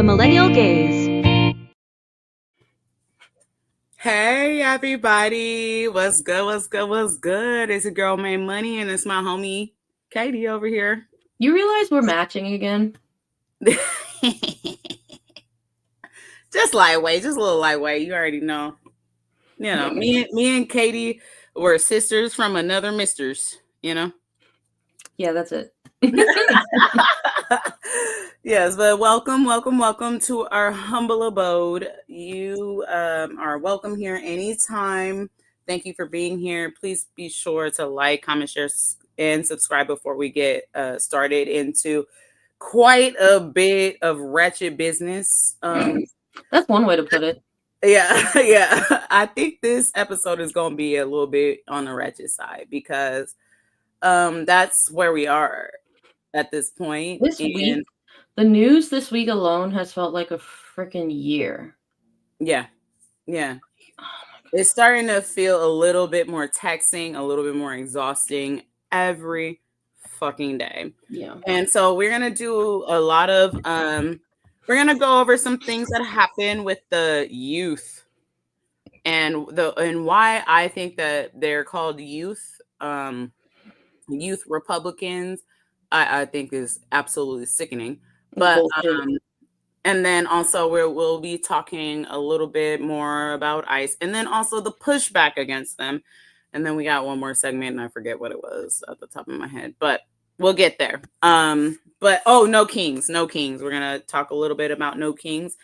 Millennial Gaze. Hey everybody, what's good, what's good, what's good? It's your girl May Money and it's my homie Katie over here. You realize we're matching again? Just lightweight, just a little lightweight, you already know. You know, me and Katie were sisters from another misters, you know? Yeah, that's it. Yes, but welcome to our humble abode. You are welcome here anytime. Thank you for being here. Please be sure to like, comment, share, and subscribe before we get started into quite a bit of wretched business. That's one way to put it. Yeah. I think this episode is going to be a little bit on the wretched side because that's where we are at this point. This week, the news this week alone has felt like a freaking year. Yeah. It's starting to feel a little bit more taxing, a little bit more exhausting every fucking day. Yeah. And so we're going to do a lot of, we're going to go over some things that happen with the youth and why I think that they're called youth Republicans. I think is absolutely sickening. But and then also we'll be talking a little bit more about ICE and then also the pushback against them. And then we got one more segment and I forget what it was at the top of my head, but we'll get there. But no kings. We're gonna talk a little bit about no kings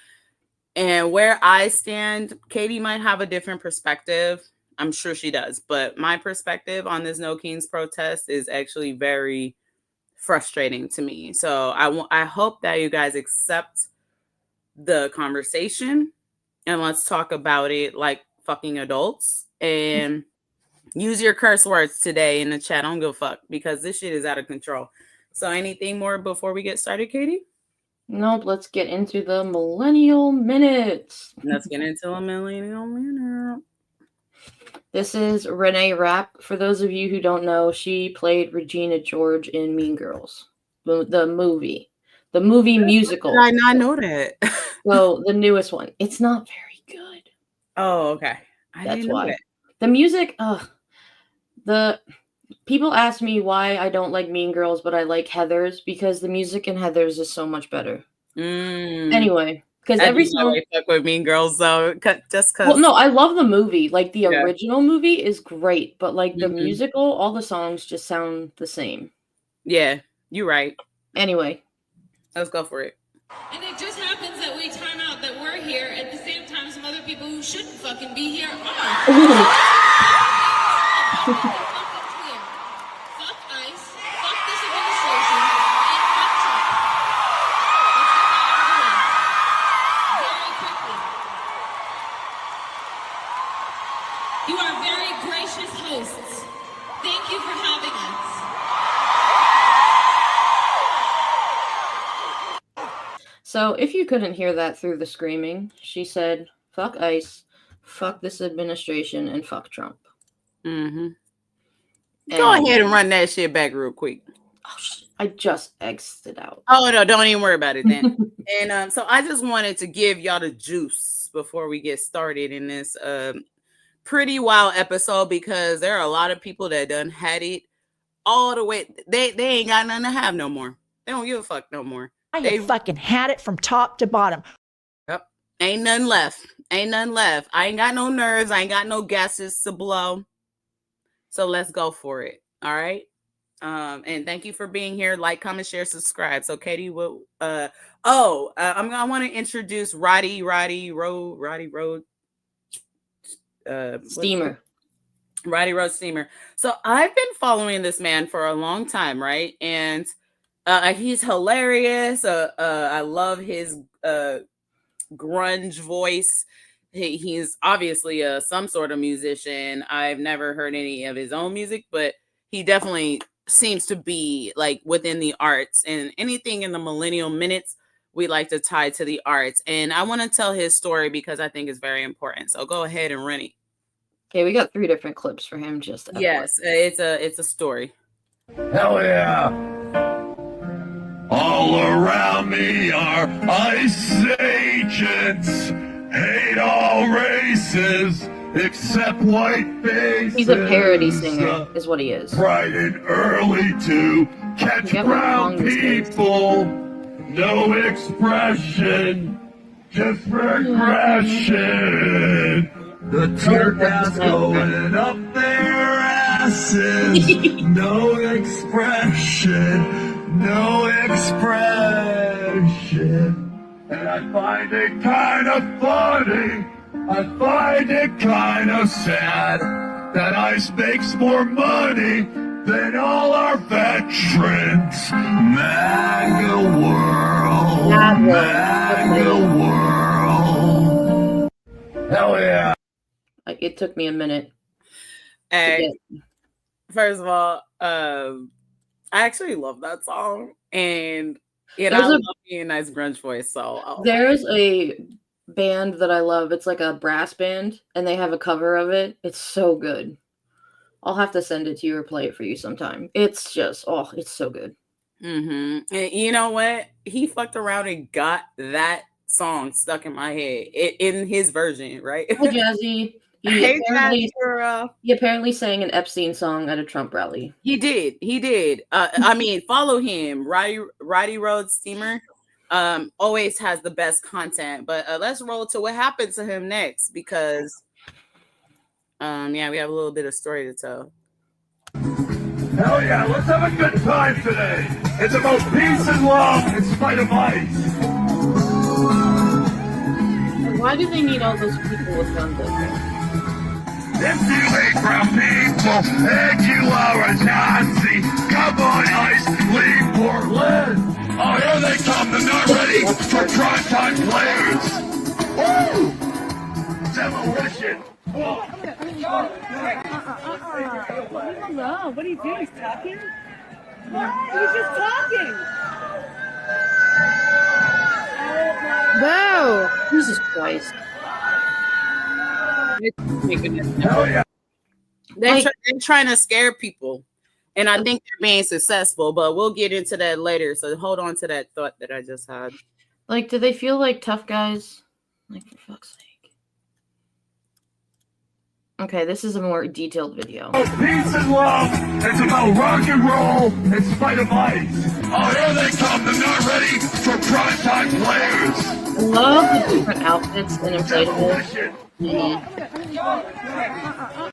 and where I stand. Katie might have a different perspective. I'm sure she does, but my perspective on this no kings protest is actually very frustrating to me. So I hope that you guys accept the conversation and let's talk about it like fucking adults and use your curse words today in the chat. I don't give a fuck because this shit is out of control. So anything more before we get started, Katie? Nope, let's get into the Millennial Minutes. Let's get into a Millennial Minute. This is Renee Rapp. For those of you who don't know, she played Regina George in Mean Girls, the movie musical. Did I not know that? So the newest one. It's not very good. Oh, okay. That's why. The music, the people ask me why I don't like Mean Girls, but I like Heathers because the music in Heathers is so much better. Anyway, because every song I fuck with Mean Girls, though, just because. Well, no, I love the movie. Like the original movie is great, but like the musical, all the songs just sound the same. Yeah, you're right. Anyway, let's go for it. And it just happens that we time out that we're here at the same time some other people who shouldn't fucking be here are. Fuck ICE, fuck this administration, and fuck Trump. Let's get that out of the way. Very quickly. You are very gracious hosts. Thank you for having us. So if you couldn't hear that through the screaming, she said, fuck ICE, fuck this administration, and fuck Trump. Go ahead and run that shit back real quick. Oh, I just exited out. Oh, no, don't even worry about it then. And so I just wanted to give y'all the juice before we get started in this pretty wild episode because there are a lot of people that done had it all the way. They ain't got nothing to have no more. They don't give a fuck no more. They fucking had it from top to bottom. Yep. Ain't nothing left. I ain't got no nerves. I ain't got no gases to blow. So let's go for it. All right. And thank you for being here. Like, comment, share, subscribe. So Katie will I want to introduce Roddy Road Steamer. Roddy Road Steamer. So I've been following this man for a long time, right? And he's hilarious. I love his grunge voice. He's obviously some sort of musician. I've never heard any of his own music, but he definitely seems to be like within the arts, and anything in the Millennial Minutes we like to tie to the arts. And I want to tell his story because I think it's very important. So go ahead and run it. Okay, we got 3 different clips for him. Just yes, it's a story. Hell yeah! All around me are ICE agents hate all races except white faces. He's a parody singer, is what he is. Bright and early to catch brown people. No expression, just regression. The tear gas going up their asses. No expression, no expression. And I find it kind of funny, I find it kind of sad that ICE makes more money than all our veterans. MAGA world, MAGA world. Hell yeah. It took me a minute. Hey, first of all, I actually love that song, and I love being a nice grunge voice. So there's a band that I love. It's like a brass band, and they have a cover of it. It's so good. I'll have to send it to you or play it for you sometime. It's just it's so good. And you know what? He fucked around and got that song stuck in my head in his version, right? Hi, Jazzy. He apparently sang an Epstein song at a Trump rally. He did. I mean, follow him. Roddy Road Steamer always has the best content. But let's roll to what happened to him next, because we have a little bit of story to tell. Hell yeah, let's have a good time today. It's about peace and love in spite of ICE. Why do they need all those people with guns up there? If you hate brown people and you are a Nazi, come on, ICE, leave Portland. Oh, here they come, they're not ready for primetime players. Woo! Demolition. Hello, what are you doing? He's talking? What? He's just talking! Whoa! Jesus Christ. Hell yeah. They're trying to scare people, and I think they're being successful, but we'll get into that later. So hold on to that thought that I just had. Like, do they feel like tough guys? Like, for fuck's sake. Okay, this is a more detailed video. Peace and love. It's about rock and roll in spite of ICE. Oh, here they come. They're not ready for primetime players. I love the different outfits and inflatables.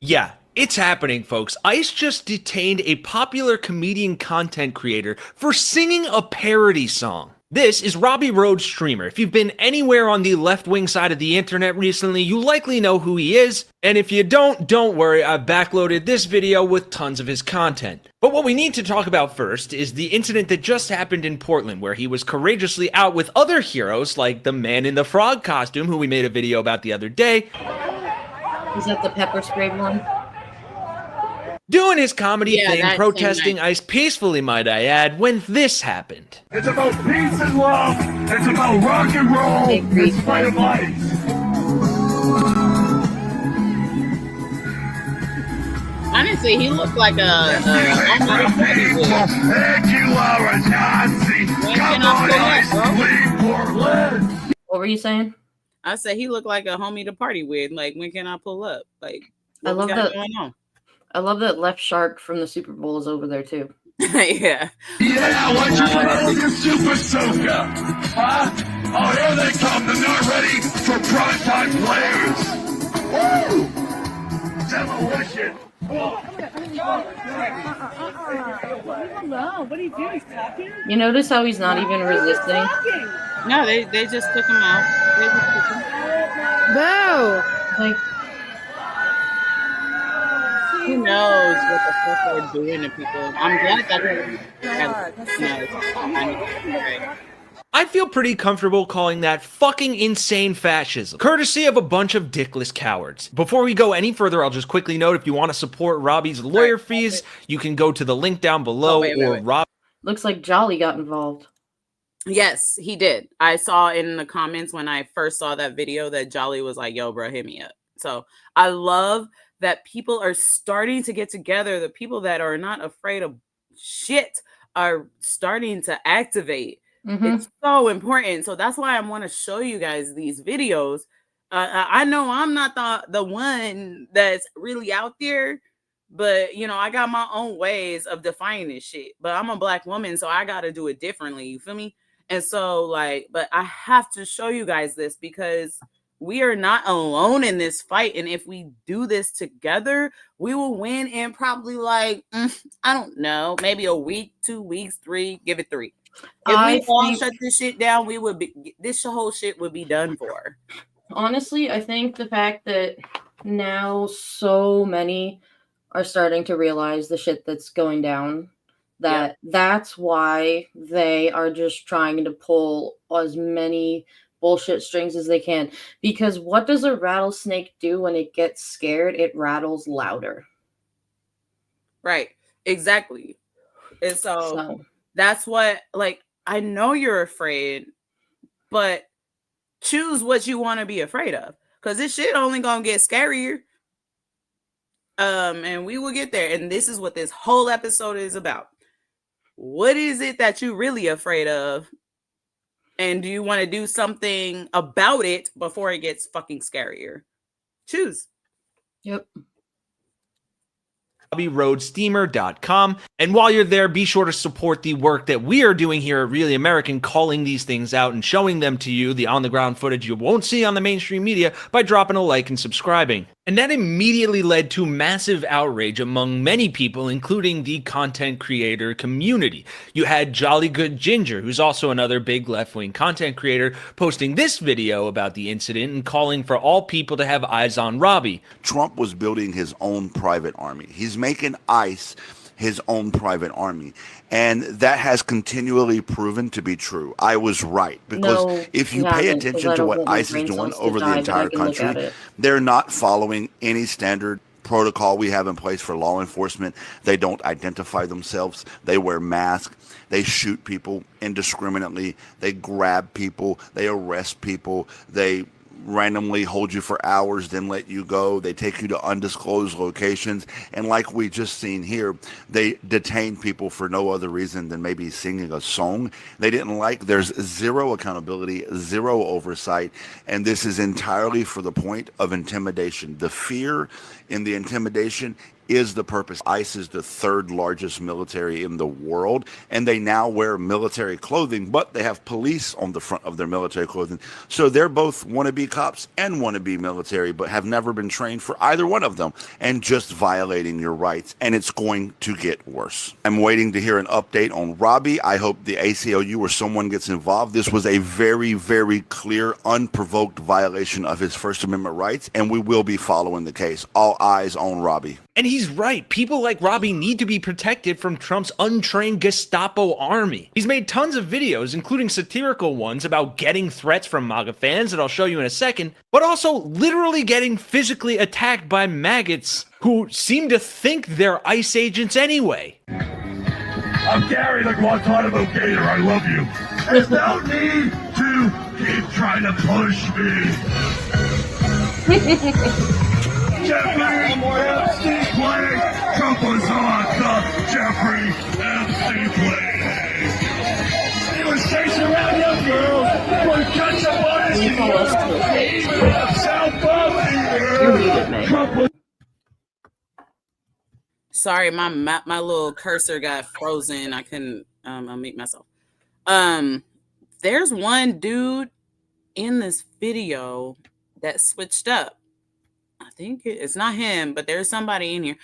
Yeah, it's happening, folks. ICE just detained a popular comedian content creator for singing a parody song. This is Robbie Road Streamer. If you've been anywhere on the left-wing side of the internet recently, you likely know who he is. And if you don't worry, I've backloaded this video with tons of his content. But what we need to talk about first is the incident that just happened in Portland, where he was courageously out with other heroes like the man in the frog costume, who we made a video about the other day. Is that the pepper spray one? Doing his comedy thing, protesting ICE peacefully, might I add, when this happened. It's about peace and love. It's about rock and roll in spite of ICE. Honestly, he looked like a and you are a Nazi. Come on, ICE, leave Portland. What were you saying? I said he looked like a homie to party with. Like, when can I pull up? Like, I love that. I love that Left Shark from the Super Bowl is over there too. Yeah, what you want to do, Super Soaker? Huh? Oh, here they come. They're not ready for primetime players. Woo! Demolition. Hello, what are you doing? He's talking? You notice how he's not even resisting? No, they just took him out. They just took him. Boo! Like, who knows what the fuck they're doing to people? I'm glad that I feel pretty comfortable calling that fucking insane fascism, courtesy of a bunch of dickless cowards. Before we go any further, I'll just quickly note, if you want to support Robbie's lawyer fees, you can go to the link down below, Rob. Looks like Jolly got involved. Yes, he did. I saw in the comments when I first saw that video that Jolly was like, yo, bro, hit me up. So I love that people are starting to get together. The people that are not afraid of shit are starting to activate. It's so important. So that's why I want to show you guys these videos. I know I'm not the one that's really out there, but you know, I got my own ways of defining this shit. But I'm a Black woman, so I got to do it differently. You feel me? And so, like, but I have to show you guys this because we are not alone in this fight. And if we do this together, we will win in probably like, I don't know, maybe a week, 2 weeks, 3, give it 3. If we all shut this shit down, we would be, this whole shit would be done for. Honestly, I think the fact that now so many are starting to realize the shit that's going down, that's why they are just trying to pull as many bullshit strings as they can. Because what does a rattlesnake do when it gets scared? It rattles louder. Right. Exactly. And so that's what, like, I know you're afraid, but choose what you want to be afraid of, because this shit only gonna get scarier. And we will get there. And this is what this whole episode is about. What is it that you're really afraid of? And do you want to do something about it before it gets fucking scarier? Choose. Yep. RobbieRoadSteamer.com. And while you're there, be sure to support the work that we are doing here at Really American, calling these things out and showing them to you, the on-the-ground footage you won't see on the mainstream media, by dropping a like and subscribing. And that immediately led to massive outrage among many people, including the content creator community. You had Jolly Good Ginger, who's also another big left-wing content creator, posting this video about the incident and calling for all people to have eyes on Robbie. Trump was building his own private army. He's making ICE his own private army. And that has continually proven to be true. I was right. Because if you pay attention to what ICE is doing over the entire country, they're not following any standard protocol we have in place for law enforcement. They don't identify themselves. They wear masks. They shoot people indiscriminately. They grab people. They arrest people. They randomly hold you for hours, then let you go. They take you to undisclosed locations. And like we just seen here, they detain people for no other reason than maybe singing a song they didn't like. There's zero accountability, zero oversight. And this is entirely for the point of intimidation. The fear in the intimidation is the purpose. ICE is the third largest military in the world, and they now wear military clothing, but they have police on the front of their military clothing. So they're both wannabe cops and wannabe military, but have never been trained for either one of them, and just violating your rights, and it's going to get worse. I'm waiting to hear an update on Robbie. I hope the ACLU or someone gets involved. This was a very, very clear, unprovoked violation of his First Amendment rights, and we will be following the case. All eyes on Robbie. And he's right. People like Robbie need to be protected from Trump's untrained Gestapo army. He's made tons of videos, including satirical ones about getting threats from MAGA fans that I'll show you in a second, but also literally getting physically attacked by maggots who seem to think they're ICE agents anyway. I'm Gary the Guantanamo Gator. I love you. There's no need to keep trying to push me. Jeffrey MC play. Trump was on the Jeffrey MC play. He was chasing around young girls. But catch a body. Sorry, my little cursor got frozen. I couldn't unmute myself. There's one dude in this video that switched up. I think it's not him, but there's somebody in here.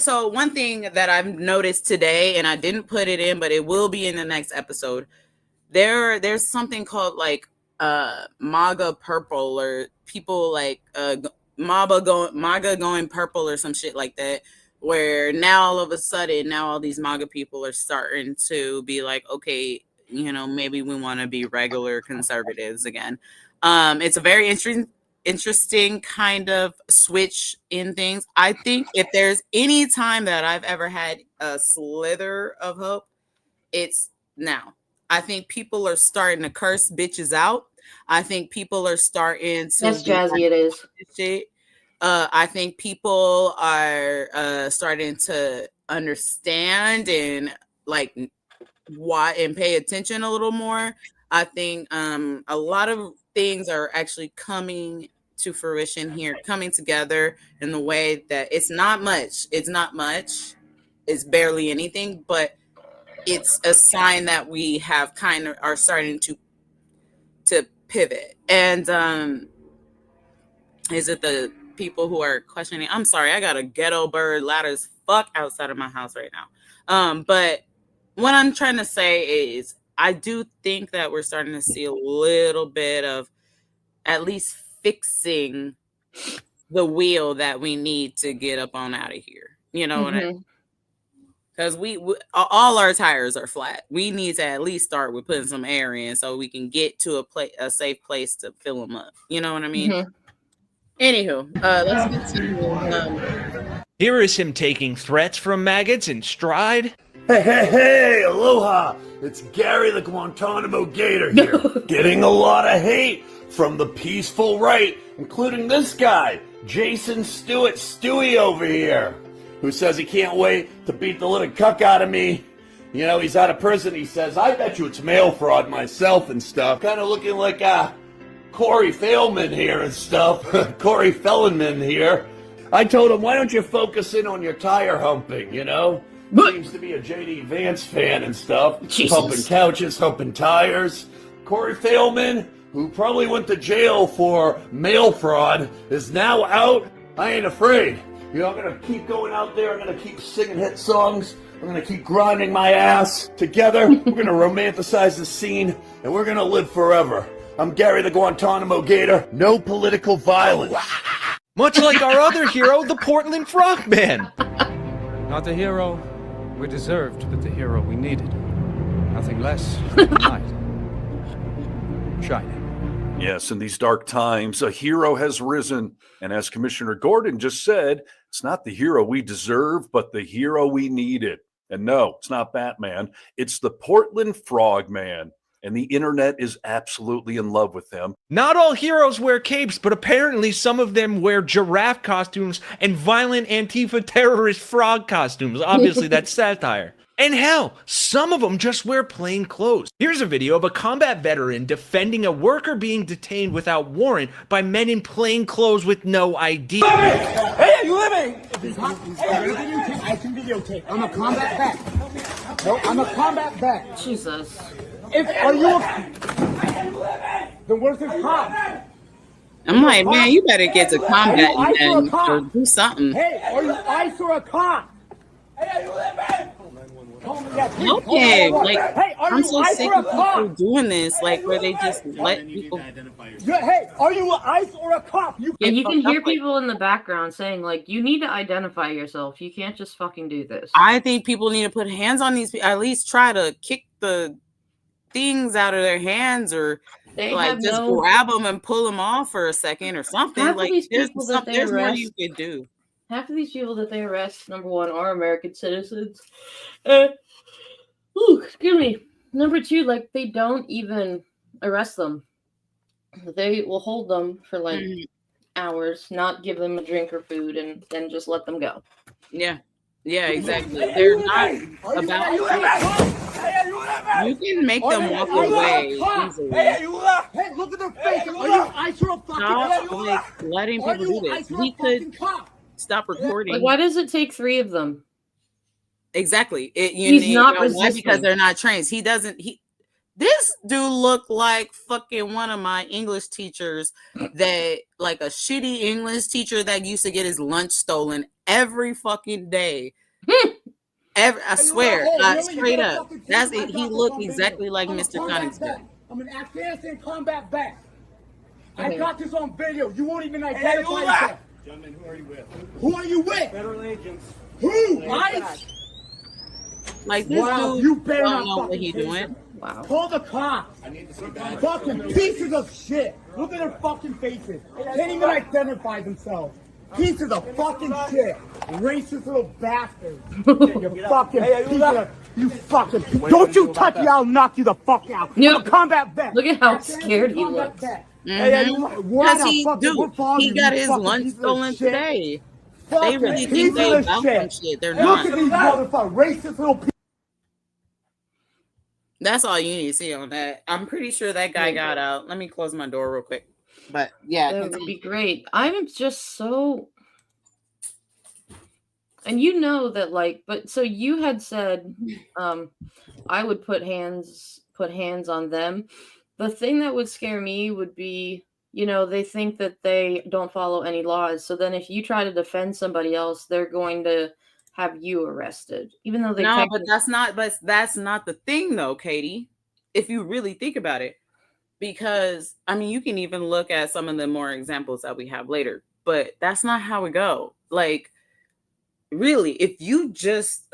So one thing that I've noticed today, and I didn't put it in, but it will be in the next episode. There's something called like MAGA purple, or people like MAGA going purple or some shit like that, where now all of a sudden now all these MAGA people are starting to be like, okay, you know, maybe we want to be regular conservatives again. It's a very interesting kind of switch in things. I think if there's any time that I've ever had a slither of hope, it's now. I think people are starting to curse bitches out. I think people are starting to Yes, Jazzy, it is. Shit. I think people are starting to understand and like why and pay attention a little more, I think a lot of things are actually coming to fruition here, coming together in the way that it's not much. It's not much. It's barely anything, but it's a sign that we have kind of are starting to pivot. And is it the people who are questioning? I'm sorry, I got a ghetto bird loud as fuck outside of my house right now. But what I'm trying to say is I do think that we're starting to see a little bit of at least fixing the wheel that we need to get up on out of here. You know what I mean? Because we all our tires are flat. We need to at least start with putting some air in so we can get to a safe place to fill them up. You know what I mean? Anywho, let's continue. Here is him taking threats from maggots in stride. Hey, aloha! It's Gary the Guantanamo Gator here, getting a lot of hate from the peaceful right, including this guy, Jason Stewart Stewie over here, who says he can't wait to beat the little cuck out of me. You know, he's out of prison, he says, I bet you it's mail fraud myself and stuff. Kind of looking like Corey Feldman here and stuff. Corey Feldman here. I told him, why don't you focus in on your tire humping, you know? Seems to be a J.D. Vance fan and stuff. Jesus. Humping couches, humping tires. Corey Feldman, who probably went to jail for mail fraud, is now out. I ain't afraid. You know, I'm going to keep going out there. I'm going to keep singing hit songs. I'm going to keep grinding my ass. Together, we're going to romanticize the scene, and we're going to live forever. I'm Gary the Guantanamo Gator. No political violence. Much like our other hero, the Portland Frogman. Not the hero we deserved, but the hero we needed. Nothing less than light. Shining. Yes, in these dark times, a hero has risen. And as Commissioner Gordon just said, it's not the hero we deserve, but the hero we needed. And no, it's not Batman. It's the Portland Frogman. And the internet is absolutely in love with him. Not all heroes wear capes, but apparently some of them wear giraffe costumes and violent Antifa terrorist frog costumes. Obviously, that's satire. And hell, some of them just wear plain clothes. Here's a video of a combat veteran defending a worker being detained without warrant by men in plain clothes with no ID. Hey, are you living? I can videotape. I'm a combat vet. No, I'm a combat vet. Jesus. Are you then where's this cop? I'm like, man, you better get to combat and or do something. Hey, are you ICE or a cop? Hey, are you living? Okay, like I'm so sick of people doing this, like where they just let people. Hey, are you an ICE or a cop? You can hear people in the background saying, like, you need to identify yourself. You can't just fucking do this. I think people need to put hands on these people. At least try to kick the things out of their hands, or like just grab them and pull them off for a second or something. Like there's more you could do. Half of these people that they arrest, number one, are American citizens. Excuse me. Number two, like, they don't even arrest them. They will hold them for like hours, not give them a drink or food, and then just let them go. Yeah, exactly. They're not about. You can make them walk away easily. Hey, look at their face. Are you ICE or a fucking Stop, like, letting people do this. We could stop recording. Like, why does it take 3 of them? Exactly. He's not resisting. Because they're not trained. This dude looked like fucking one of my English teachers that, like, a shitty English teacher that used to get his lunch stolen every fucking day. I swear, straight up. That's it. He looked exactly like Mr. Cunningham. I'm an Afghanistan combat vet. I got this on video. You won't even identify yourself. Gentlemen, who are you with? Who are you with? Federal agents. Who? ICE? Like, this dude, you better don't not know what fucking he doing. Wow. Call the cops. I need to see back. Fucking pieces of shit. Look at their fucking faces. Can't even identify themselves. Pieces of fucking shit. Racist little bastards. You fucking piece of, you fucking. Don't you touch me, I'll knock you the fuck out. Yep. I'm a combat vet. Look at how scared he looks. Because he got his lunch stolen today. They really think they about some shit. They're not. Look at these motherfuckers. Racist little people. That's all you need to see on that. I'm pretty sure that guy got out. Let me close my door real quick. But yeah, that would be great. I'm just so, and you know that, like, but so you had said, I would put hands on them. The thing that would scare me would be, you know, they think that they don't follow any laws. So then if you try to defend somebody else, they're going to have you arrested, even though they no, but that's not the thing though, Katie, if you really think about it. Because I mean, you can even look at some of the more examples that we have later, but that's not how we go. Like, really, if you just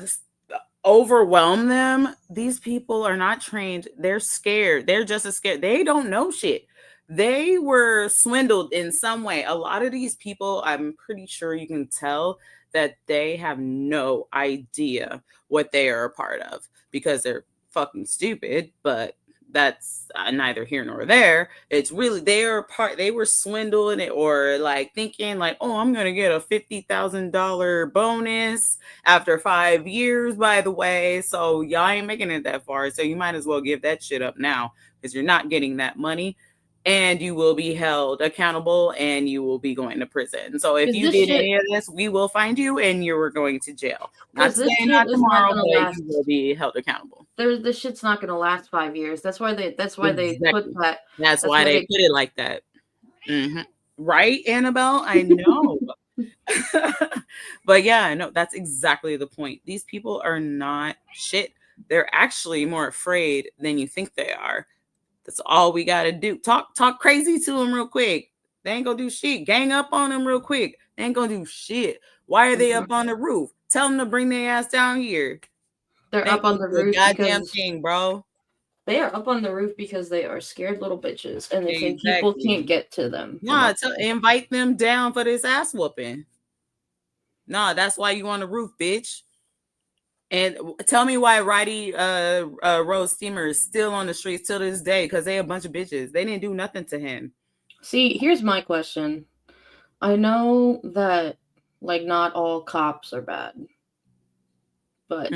overwhelm them, these people are not trained. They're scared. They're just as scared. They don't know shit. They were swindled in some way. A lot of these people, I'm pretty sure you can tell that they have no idea what they are a part of because they're fucking stupid, but that's neither here nor there. It's really they were swindled or like thinking like, oh, I'm gonna get a $50,000 bonus after 5 years, by the way. So y'all ain't making it that far. So you might as well give that shit up now because you're not getting that money. And you will be held accountable and you will be going to prison. So if you did any of this, we will find you and you're going to jail. Not today, not tomorrow, but you will be held accountable. This shit's not going to last 5 years. That's why they put that. That's why they put it like that. Mm-hmm. Right, Annabelle? I know. But yeah, I know that's exactly the point. These people are not shit. They're actually more afraid than you think they are. That's all we got to do. Talk crazy to them real quick. They ain't gonna do shit. Gang up on them real quick. They ain't gonna do shit. Why are they up on the roof? Tell them to bring their ass down here. They're up on the roof goddamn thing, bro. They are up on the roof because they are scared little bitches and they think people can't get to them. Nah, invite them down for this ass whooping. Nah, that's why you on the roof, bitch. And tell me why Roddy Rose Steamer is still on the streets till this day, because they a bunch of bitches. They didn't do nothing to him. See, here's my question. I know that like not all cops are bad, but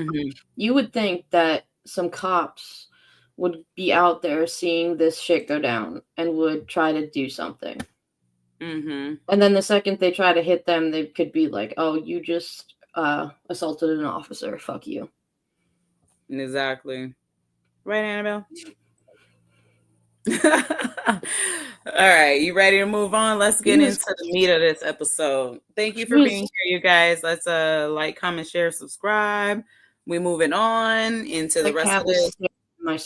you would think that some cops would be out there seeing this shit go down and would try to do something. And then the second they try to hit them, they could be like, oh, you just assaulted an officer. Fuck you. Exactly. Right, Annabelle? All right, you ready to move on? Let's get into the meat of this episode. Thank you for being here, you guys. Let's like, comment, share, subscribe. We're moving on into the rest of this.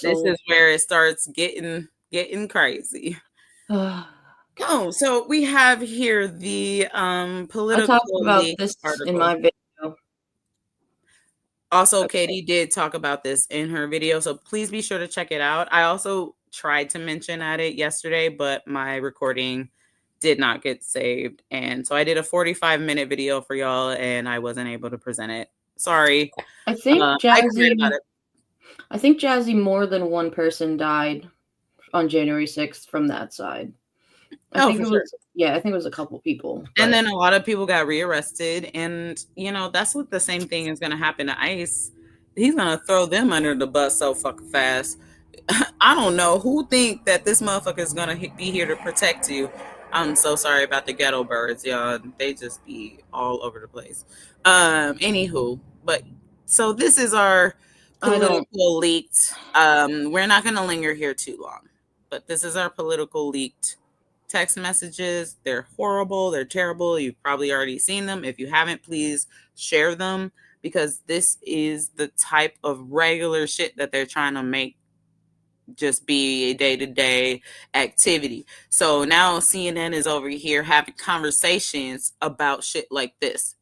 This is where it starts getting crazy. Oh, so we have here the political I talked about this article. in my video. Also, Katie did talk about this in her video, so please be sure to check it out. I also tried to mention at it yesterday, but my recording did not get saved. And so I did a 45-minute video for y'all, and I wasn't able to present it. Sorry. I think Jazzy, more than one person died on January 6th from that side. I think it was a couple people. And then a lot of people got rearrested. And, you know, that's what the same thing is going to happen to ICE. He's going to throw them under the bus so fucking fast. I don't know who think that this motherfucker is going to be here to protect you. I'm so sorry about the ghetto birds, y'all. They just be all over the place. Anywho, but so this is our political leaked. We're not going to linger here too long, but this is our political leaked text messages. They're horrible. They're terrible. You've probably already seen them. If you haven't, please share them, because this is the type of regular shit that they're trying to make just be a day-to-day activity. So now CNN is over here having conversations about shit like this.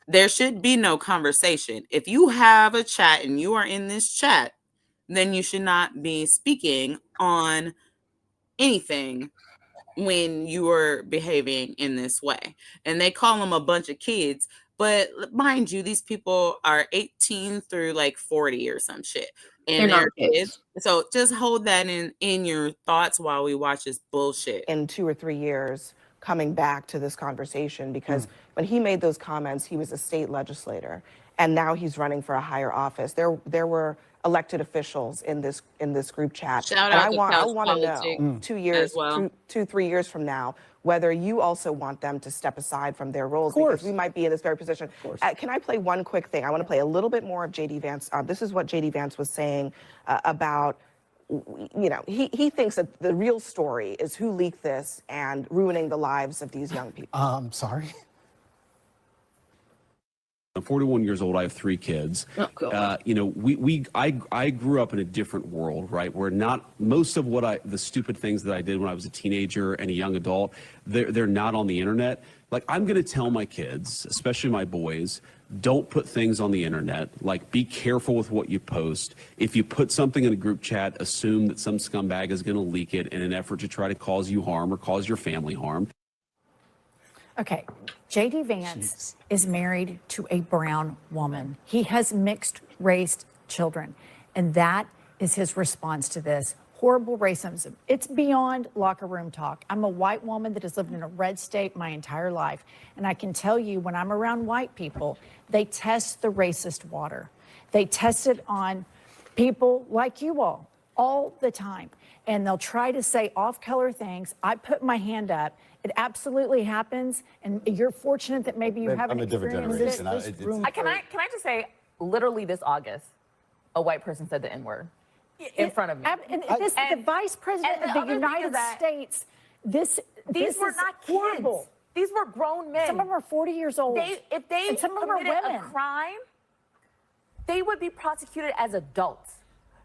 There should be no conversation. If you have a chat and you are in this chat, then you should not be speaking on anything when you are behaving in this way. And they call them a bunch of kids, but mind you, these people are 18 through like 40 or some shit. And they're kids. So just hold that in your thoughts while we watch this bullshit. In 2 or 3 years coming back to this conversation, because when he made those comments, he was a state legislator, and now he's running for a higher office. There were elected officials in this group chat. Shout And out I to want couch to politics know 2 years, as well. 3 years from now, whether you also want them to step aside from their roles, because we might be in this very position. Can I play one quick thing? I want to play a little bit more of J.D. Vance. This is what J.D. Vance was saying about, he thinks that the real story is who leaked this and ruining the lives of these young people. Sorry. I'm 41 years old. I have 3 kids. I grew up in a different world, right? Where not most of the stupid things that I did when I was a teenager and a young adult, they're not on the internet. Like, I'm going to tell my kids, especially my boys, don't put things on the internet. Like, be careful with what you post. If you put something in a group chat, assume that some scumbag is going to leak it in an effort to try to cause you harm or cause your family harm. Okay, J.D. Vance is married to a brown woman. He has mixed race children, and that is his response to this horrible racism. It's beyond locker room talk. I'm a white woman that has lived in a red state my entire life, and I can tell you when I'm around white people, they test the racist water. They test it on people like you all the time, and they'll try to say off-color things. I put my hand up. It absolutely happens, and you're fortunate that maybe you haven't experienced it. Can I just say, literally this August, a white person said the N-word in front of me. And the vice president of the United States, these were not kids. These were grown men. Some of them are 40 years old. If they committed a crime, they would be prosecuted as adults.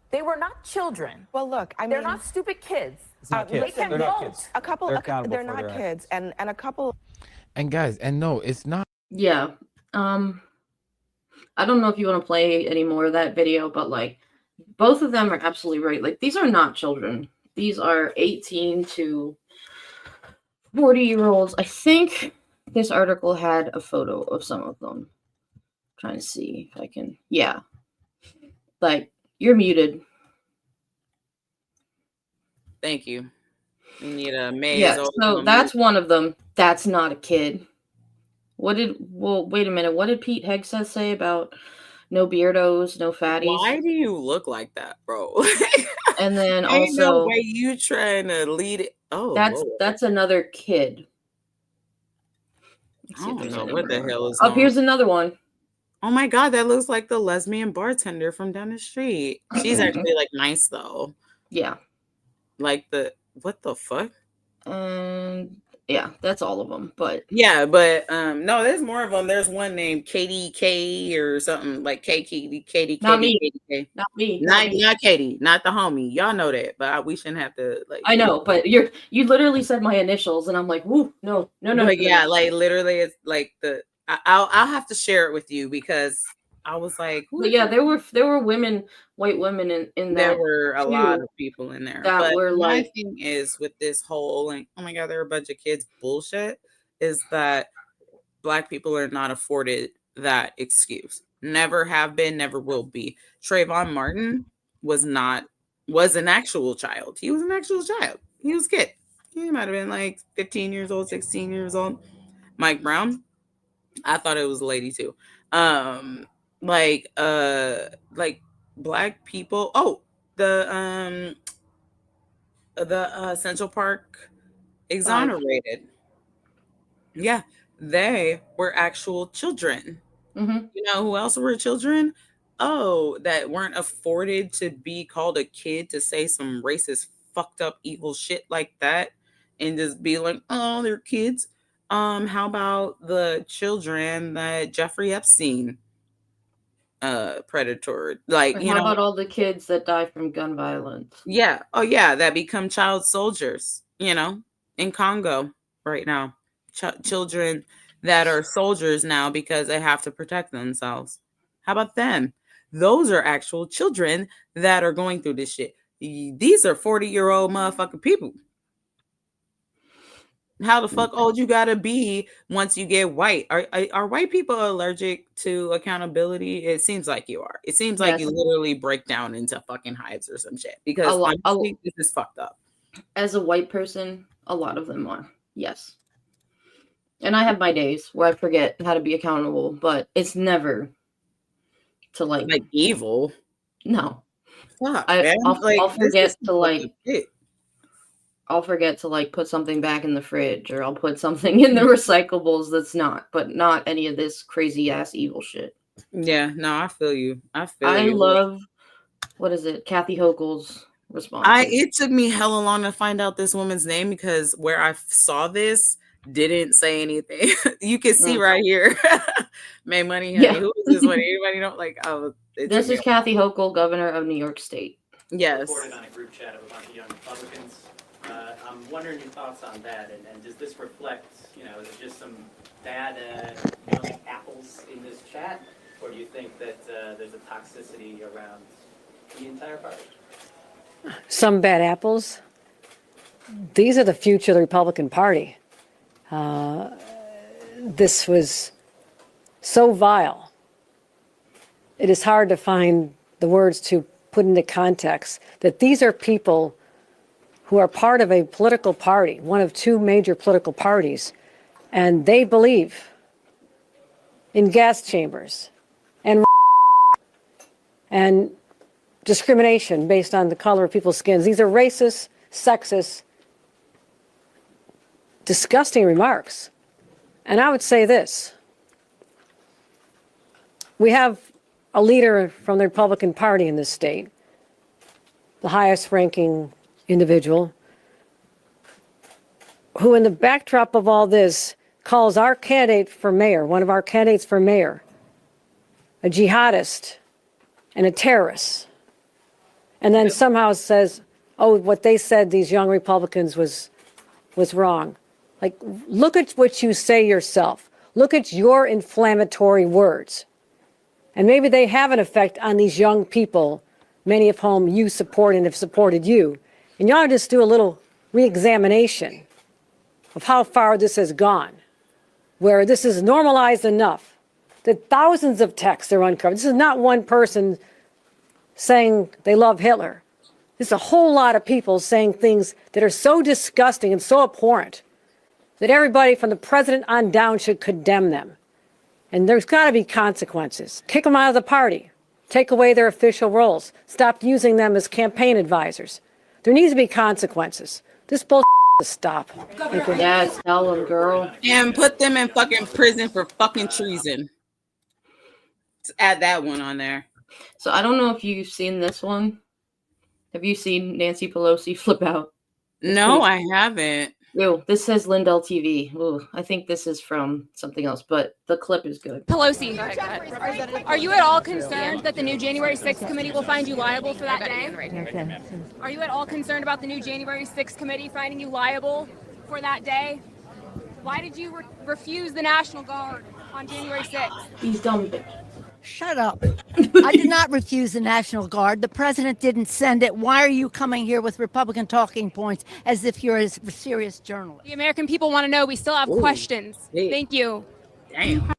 They were not children. Well, look, they're not stupid kids. They can they're vote. not kids. They're not kids, and a couple. And guys, and no, it's not. Yeah. I don't know if you want to play any more of that video, but like, both of them are absolutely right. Like, these are not children. These are 18 to 40-year-olds. I think this article had a photo of some of them. I'm trying to see if I can. Yeah. Like, you're muted. Thank you. You need a maze. Yeah, so that's one of them. That's not a kid. Wait a minute. What did Pete Hegseth say about no beardos, no fatties? Why do you look like that, bro? And then ain't also, no way you trying to lead it. Oh, that's another kid. I don't know what the hell is. Oh, here's another one. Oh my god, that looks like the lesbian bartender from down the street. She's actually like nice though. Yeah. Like what the fuck? Yeah, that's all of them. But yeah, but no, there's more of them. There's one named Katie K or something like Katie. Not me. Katie K. Not me. Not Katie. Not the homie. Y'all know that, but we shouldn't have to like. I know, but you literally said my initials, and I'm like, woo, no. But yeah, like literally, it's like I'll have to share it with you because I was like, but yeah, there were women, white women in that. There were a lot of people in there. That but were my like, thing is with this whole like, oh my god, there are a bunch of kids bullshit. Is that Black people are not afforded that excuse? Never have been, never will be. Trayvon Martin was an actual child. He was an actual child. He was a kid. He might have been like 15 years old, 16 years old. Mike Brown, I thought it was a lady too. Like Black people. Oh, the Central Park exonerated. Yeah, they were actual children. Mm-hmm. You know who else were children? Oh, that weren't afforded to be called a kid to say some racist, fucked up, evil shit like that, and just be like, oh, they're kids. How about the children that Jeffrey Epstein predator? Like, how about all the kids that die from gun violence? Yeah. Oh yeah, that become child soldiers, in Congo right now. Children that are soldiers now because they have to protect themselves. How about them? Those are actual children that are going through this shit. These are 40-year-old motherfucking people. How the fuck old you gotta be once you get white? Are white people allergic to accountability? It seems like you are. It seems like you literally break down into fucking hives or some shit because honestly, this is fucked up. As a white person, a lot of them are. Yes. And I have my days where I forget how to be accountable, but it's never to like evil. No. Fuck, I'll forget to like shit. I'll forget to like put something back in the fridge, or I'll put something in the recyclables that's not any of this crazy ass evil shit. Yeah, no, I feel you. I love, what is it, Kathy Hochul's response. It took me hella long to find out this woman's name, because where I saw this didn't say anything. You can see right here. May money, honey. Yeah. Who is this one? Anybody know? Like, oh, This is Kathy Hochul, governor of New York State. Yes. Reported on a group chat of a bunch of young Republicans. I'm wondering your thoughts on that, and does this reflect, is it just some bad young apples in this chat, or do you think that there's a toxicity around the entire party? Some bad apples. These are the future of the Republican Party. This was so vile. It is hard to find the words to put into context that these are people who are part of a political party, one of two major political parties, and they believe in gas chambers and discrimination based on the color of people's skins. These are racist, sexist, disgusting remarks. And I would say this. We have a leader from the Republican Party in this state, the highest ranking individual, who in the backdrop of all this calls our candidate for mayor, one of our candidates for mayor, a jihadist and a terrorist. And then somehow says, oh, what they said, these young Republicans, was wrong. Like, look at what you say yourself. Look at your inflammatory words. And maybe they have an effect on these young people, many of whom you support and have supported you. And you ought to just do a little re-examination of how far this has gone, where this is normalized enough that thousands of texts are uncovered. This is not one person saying they love Hitler. This is a whole lot of people saying things that are so disgusting and so abhorrent that everybody from the president on down should condemn them. And there's got to be consequences. Kick them out of the party. Take away their official roles. Stop using them as campaign advisors. There needs to be consequences. This bullshit to stop. Yes, tell them, girl. And put them in fucking prison for fucking treason. Let's add that one on there. So I don't know if you've seen this one. Have you seen Nancy Pelosi flip out? No, I haven't. Ew, this says Lindell TV. Ooh, I think this is from something else, but the clip is good. Pelosi, are you at all concerned that the new January 6th committee will find you liable for that day? Are you at all concerned about the new January 6th committee finding you liable for that day? Why did you refuse the National Guard on January 6th? These dumb bitches. Shut up. I did not refuse the National Guard. The president didn't send it. Why are you coming here with Republican talking points as if you're a serious journalist? The American people want to know. We still have questions. Hey. Thank you. Damn,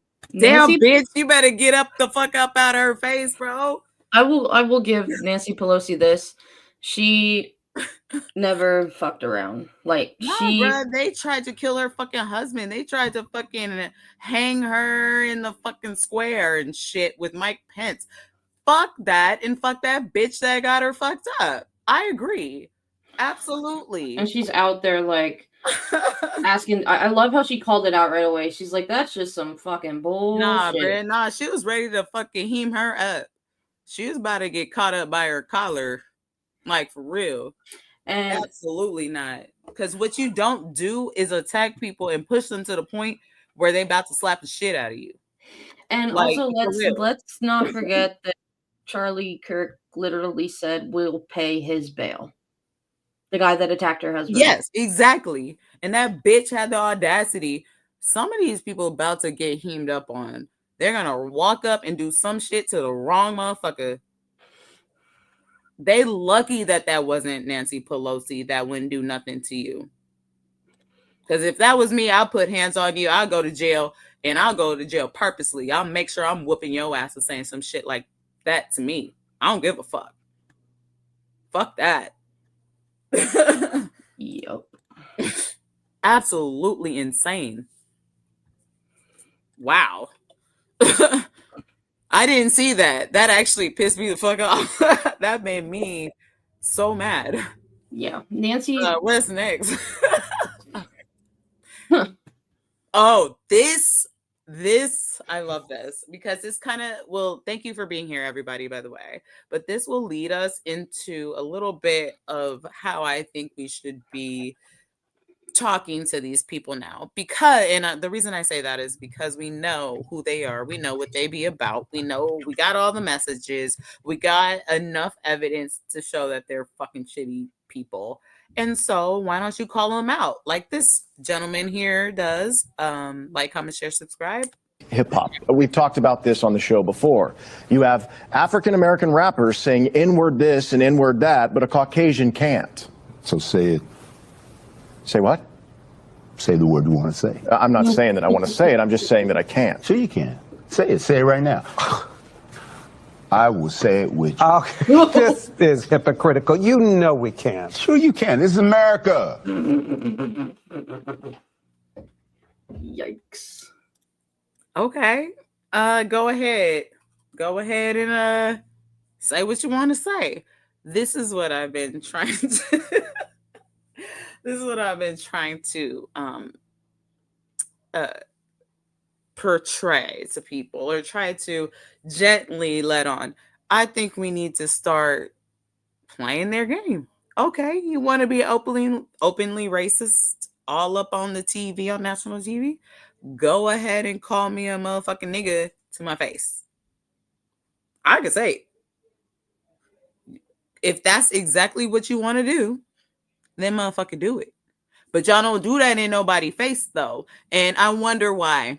bitch, you better get up the fuck up out of her face, bro. I will give Nancy Pelosi this. She never fucked around. Like, bruh, they tried to kill her fucking husband. They tried to fucking hang her in the fucking square and shit with Mike Pence. Fuck that, and fuck that bitch that got her fucked up. I agree. Absolutely. And she's out there like asking. I love how she called it out right away. She's like, that's just some fucking bullshit. Nah, bruh, nah, she was ready to fucking hem her up. She was about to get caught up by her collar. Like, for real. And absolutely not. Because what you don't do is attack people and push them to the point where they about to slap the shit out of you. And like, also, let's not forget that Charlie Kirk literally said we'll pay his bail. The guy that attacked her husband. Yes, exactly. And that bitch had the audacity. Some of these people about to get heamed up on. They're gonna walk up and do some shit to the wrong motherfucker. They lucky that wasn't Nancy Pelosi that wouldn't do nothing to you. Because if that was me, I'll put hands on you. I'll go to jail, and I'll go to jail purposely. I'll make sure I'm whooping your ass for saying some shit like that to me. I don't give a fuck. Fuck that. Yep. Absolutely insane. Wow. I didn't see that. That actually pissed me the fuck off. That made me so mad. Yeah, Nancy. What's next? Oh, this I love this because this kind of will, thank you for being here, everybody, by the way. But this will lead us into a little bit of how I think we should be talking to these people now, because the reason I say that is because we know who they are, we know what they be about, we know, we got all the messages, we got enough evidence to show that they're fucking shitty people. And so why don't you call them out like this gentleman here does? Like, comment, share, subscribe. Hip hop. We've talked about this on the show before. You have African American rappers saying N-word this and N-word that, but a Caucasian can't. So say it. Say what? Say the word you want to say. I'm not saying that I want to say it. I'm just saying that I can't. Sure you can. Say it. Say it right now. I will say it with you. Okay. This is hypocritical. You know we can't. Sure you can. This is America. Yikes. Okay. Go ahead. Go ahead and say what you want to say. This is what I've been trying to this is what I've been trying to portray to people, or try to gently let on. I think we need to start playing their game. Okay, you want to be openly racist all up on the TV, on national TV? Go ahead and call me a motherfucking nigga to my face. I could say it. If that's exactly what you want to do, then motherfucker do it. But y'all don't do that in nobody's face though. And I wonder why.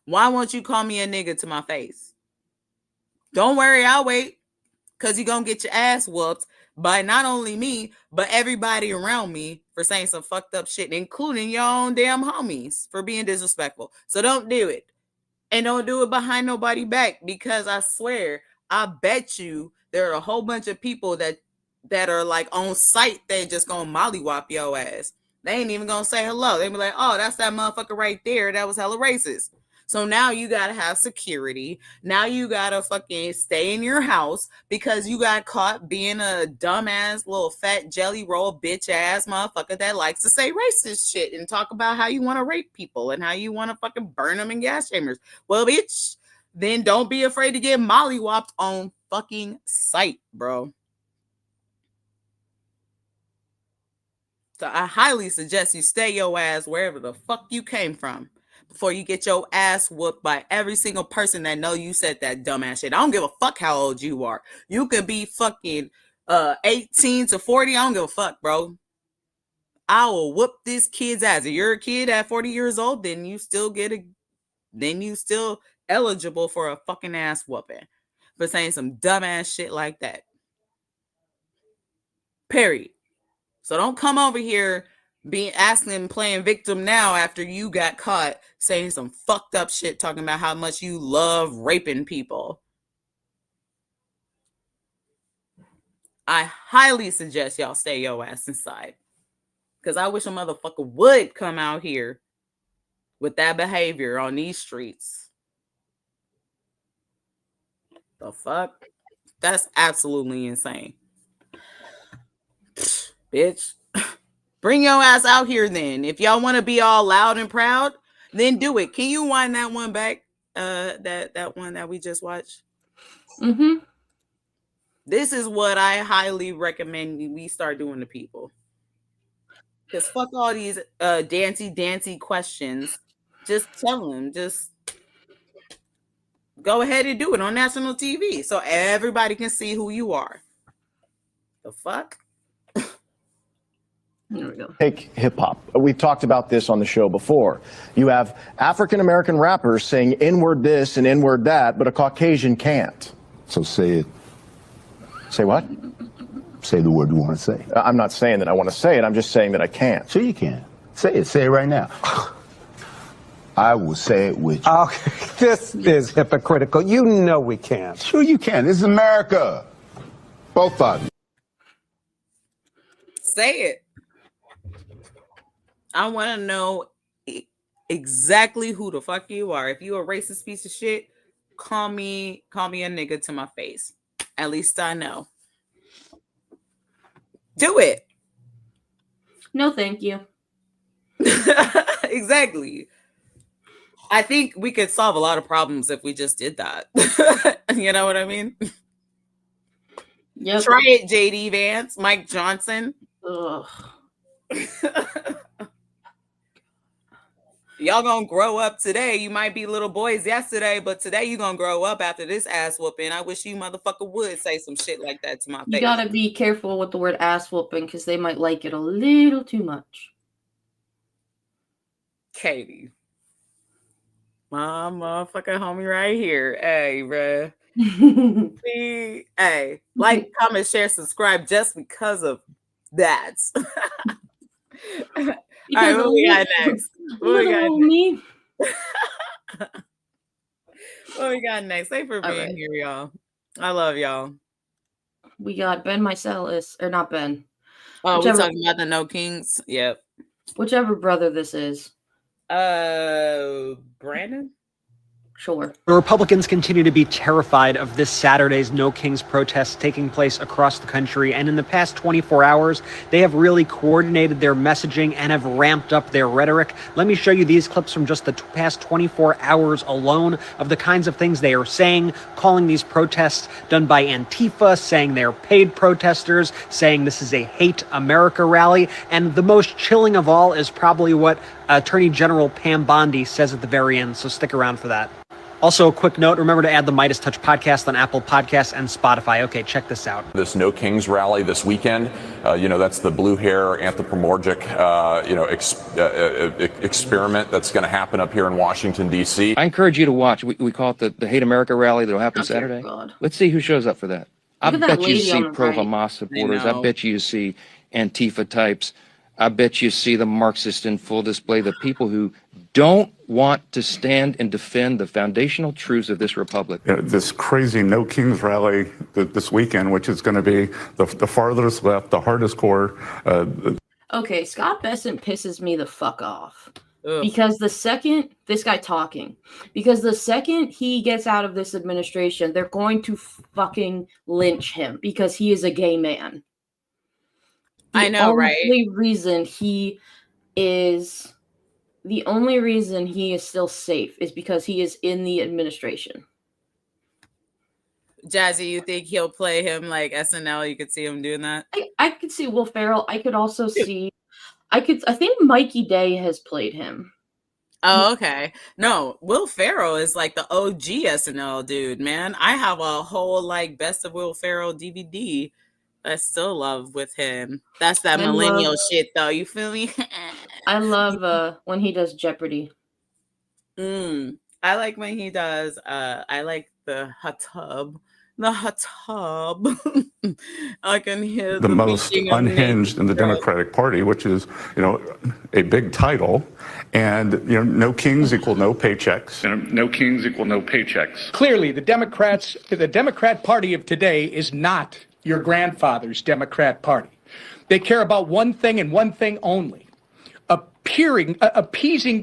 Why won't you call me a nigga to my face? Don't worry, I'll wait. Because you're going to get your ass whooped by not only me, but everybody around me for saying some fucked up shit, including your own damn homies for being disrespectful. So don't do it. And don't do it behind nobody's back, because I swear, I bet you there are a whole bunch of people that are like on site, they just gonna mollywop your ass. They ain't even gonna say hello. They be like, oh, that's that motherfucker right there. That was hella racist. So now you gotta have security. Now you gotta fucking stay in your house because you got caught being a dumbass little fat jelly roll bitch ass motherfucker that likes to say racist shit and talk about how you want to rape people and how you want to fucking burn them in gas chambers. Well, bitch, then don't be afraid to get mollywopped on fucking sight, bro. So I highly suggest you stay your ass wherever the fuck you came from before you get your ass whooped by every single person that know you said that dumbass shit. I don't give a fuck how old you are. You could be fucking 18 to 40. I don't give a fuck, bro. I will whoop this kid's ass. If you're a kid at 40 years old, then you still eligible for a fucking ass whooping for saying some dumbass shit like that. Period. So don't come over here playing victim now after you got caught saying some fucked up shit, talking about how much you love raping people. I highly suggest y'all stay your ass inside. Because I wish a motherfucker would come out here with that behavior on these streets. The fuck? That's absolutely insane. Bitch. Bring your ass out here then. If y'all want to be all loud and proud, then do it. Can you wind that one back? That one that we just watched? Mm-hmm. This is what I highly recommend we start doing to people. Because fuck all these dancy questions. Just tell them. Just go ahead and do it on national TV so everybody can see who you are. The fuck? There we go. Take hip hop. We've talked about this on the show before. You have African American rappers saying N-word this and N-word that, but a Caucasian can't. So say it. Say what? Say the word you want to say. I'm not saying that I want to say it. I'm just saying that I can't. Sure you can. Say it. Say it right now. I will say it with you. Okay. This is hypocritical. You know we can't. Sure you can. This is America. Both of you. Say it. I want to know exactly who the fuck you are. If you a racist piece of shit, call me a nigga to my face. At least I know. Do it. No, thank you. Exactly. I think we could solve a lot of problems if we just did that. You know what I mean? Yep. Try it, JD Vance, Mike Johnson. Ugh. Y'all gonna grow up today. You might be little boys yesterday, but today you gonna grow up after this ass whooping. I wish you motherfucker would say some shit like that to my face. You gotta be careful with the word ass whooping because they might like it a little too much. Katie. My motherfucking homie right here. Hey, bruh. Hey, like, comment, share, subscribe just because of that. All right, what we got next? What we got next? Thanks for being here, y'all. I love y'all. We got Ben Mycelis, or not Ben. Oh, we're talking about the No Kings. Yep. Whichever brother this is. Brandon? Sure. The Republicans continue to be terrified of this Saturday's No Kings protests taking place across the country. And in the past 24 hours, they have really coordinated their messaging and have ramped up their rhetoric. Let me show you these clips from just the past 24 hours alone of the kinds of things they are saying, calling these protests done by Antifa, saying they're paid protesters, saying this is a hate America rally. And the most chilling of all is probably what Attorney General Pam Bondi says at the very end. So stick around for that. Also, a quick note, remember to add the Midas Touch podcast on Apple Podcasts and Spotify. Okay, check this out. This No Kings rally this weekend, that's the blue hair anthropomorphic, experiment that's going to happen up here in Washington, D.C. I encourage you to watch. We call it the Hate America rally that'll happen Saturday. God. Let's see who shows up for that. I bet you see pro-Hamas I supporters. know. I bet you see Antifa types. I bet you see the Marxists in full display, the people who don't want to stand and defend the foundational truths of this republic. This crazy No Kings rally this weekend, which is going to be the farthest left, the hardest core. Okay, Scott Bessent pisses me the fuck off. Because the second this guy talking, because the second he gets out of this administration, they're going to fucking lynch him because he is a gay man. I know, right? The only reason he is still safe is because he is in the administration. Jazzy, you think he'll play him like SNL? You could see him doing that. I could see Will Ferrell. I could also see. I think Mikey Day has played him. Oh, okay. No, Will Ferrell is like the OG SNL dude, man. I have a whole like best of Will Ferrell DVD. I still love with him. That's that millennial shit, though. You feel me? I love when he does Jeopardy. I like when he does. I like the hot tub. The hot tub. I can hear The most unhinged in the Democratic Party, which is, a big title, and no kings equal no paychecks. No kings equal no paychecks. Clearly, the Democrat Party of today is not your grandfather's Democrat Party. They care about one thing and one thing only: appeasing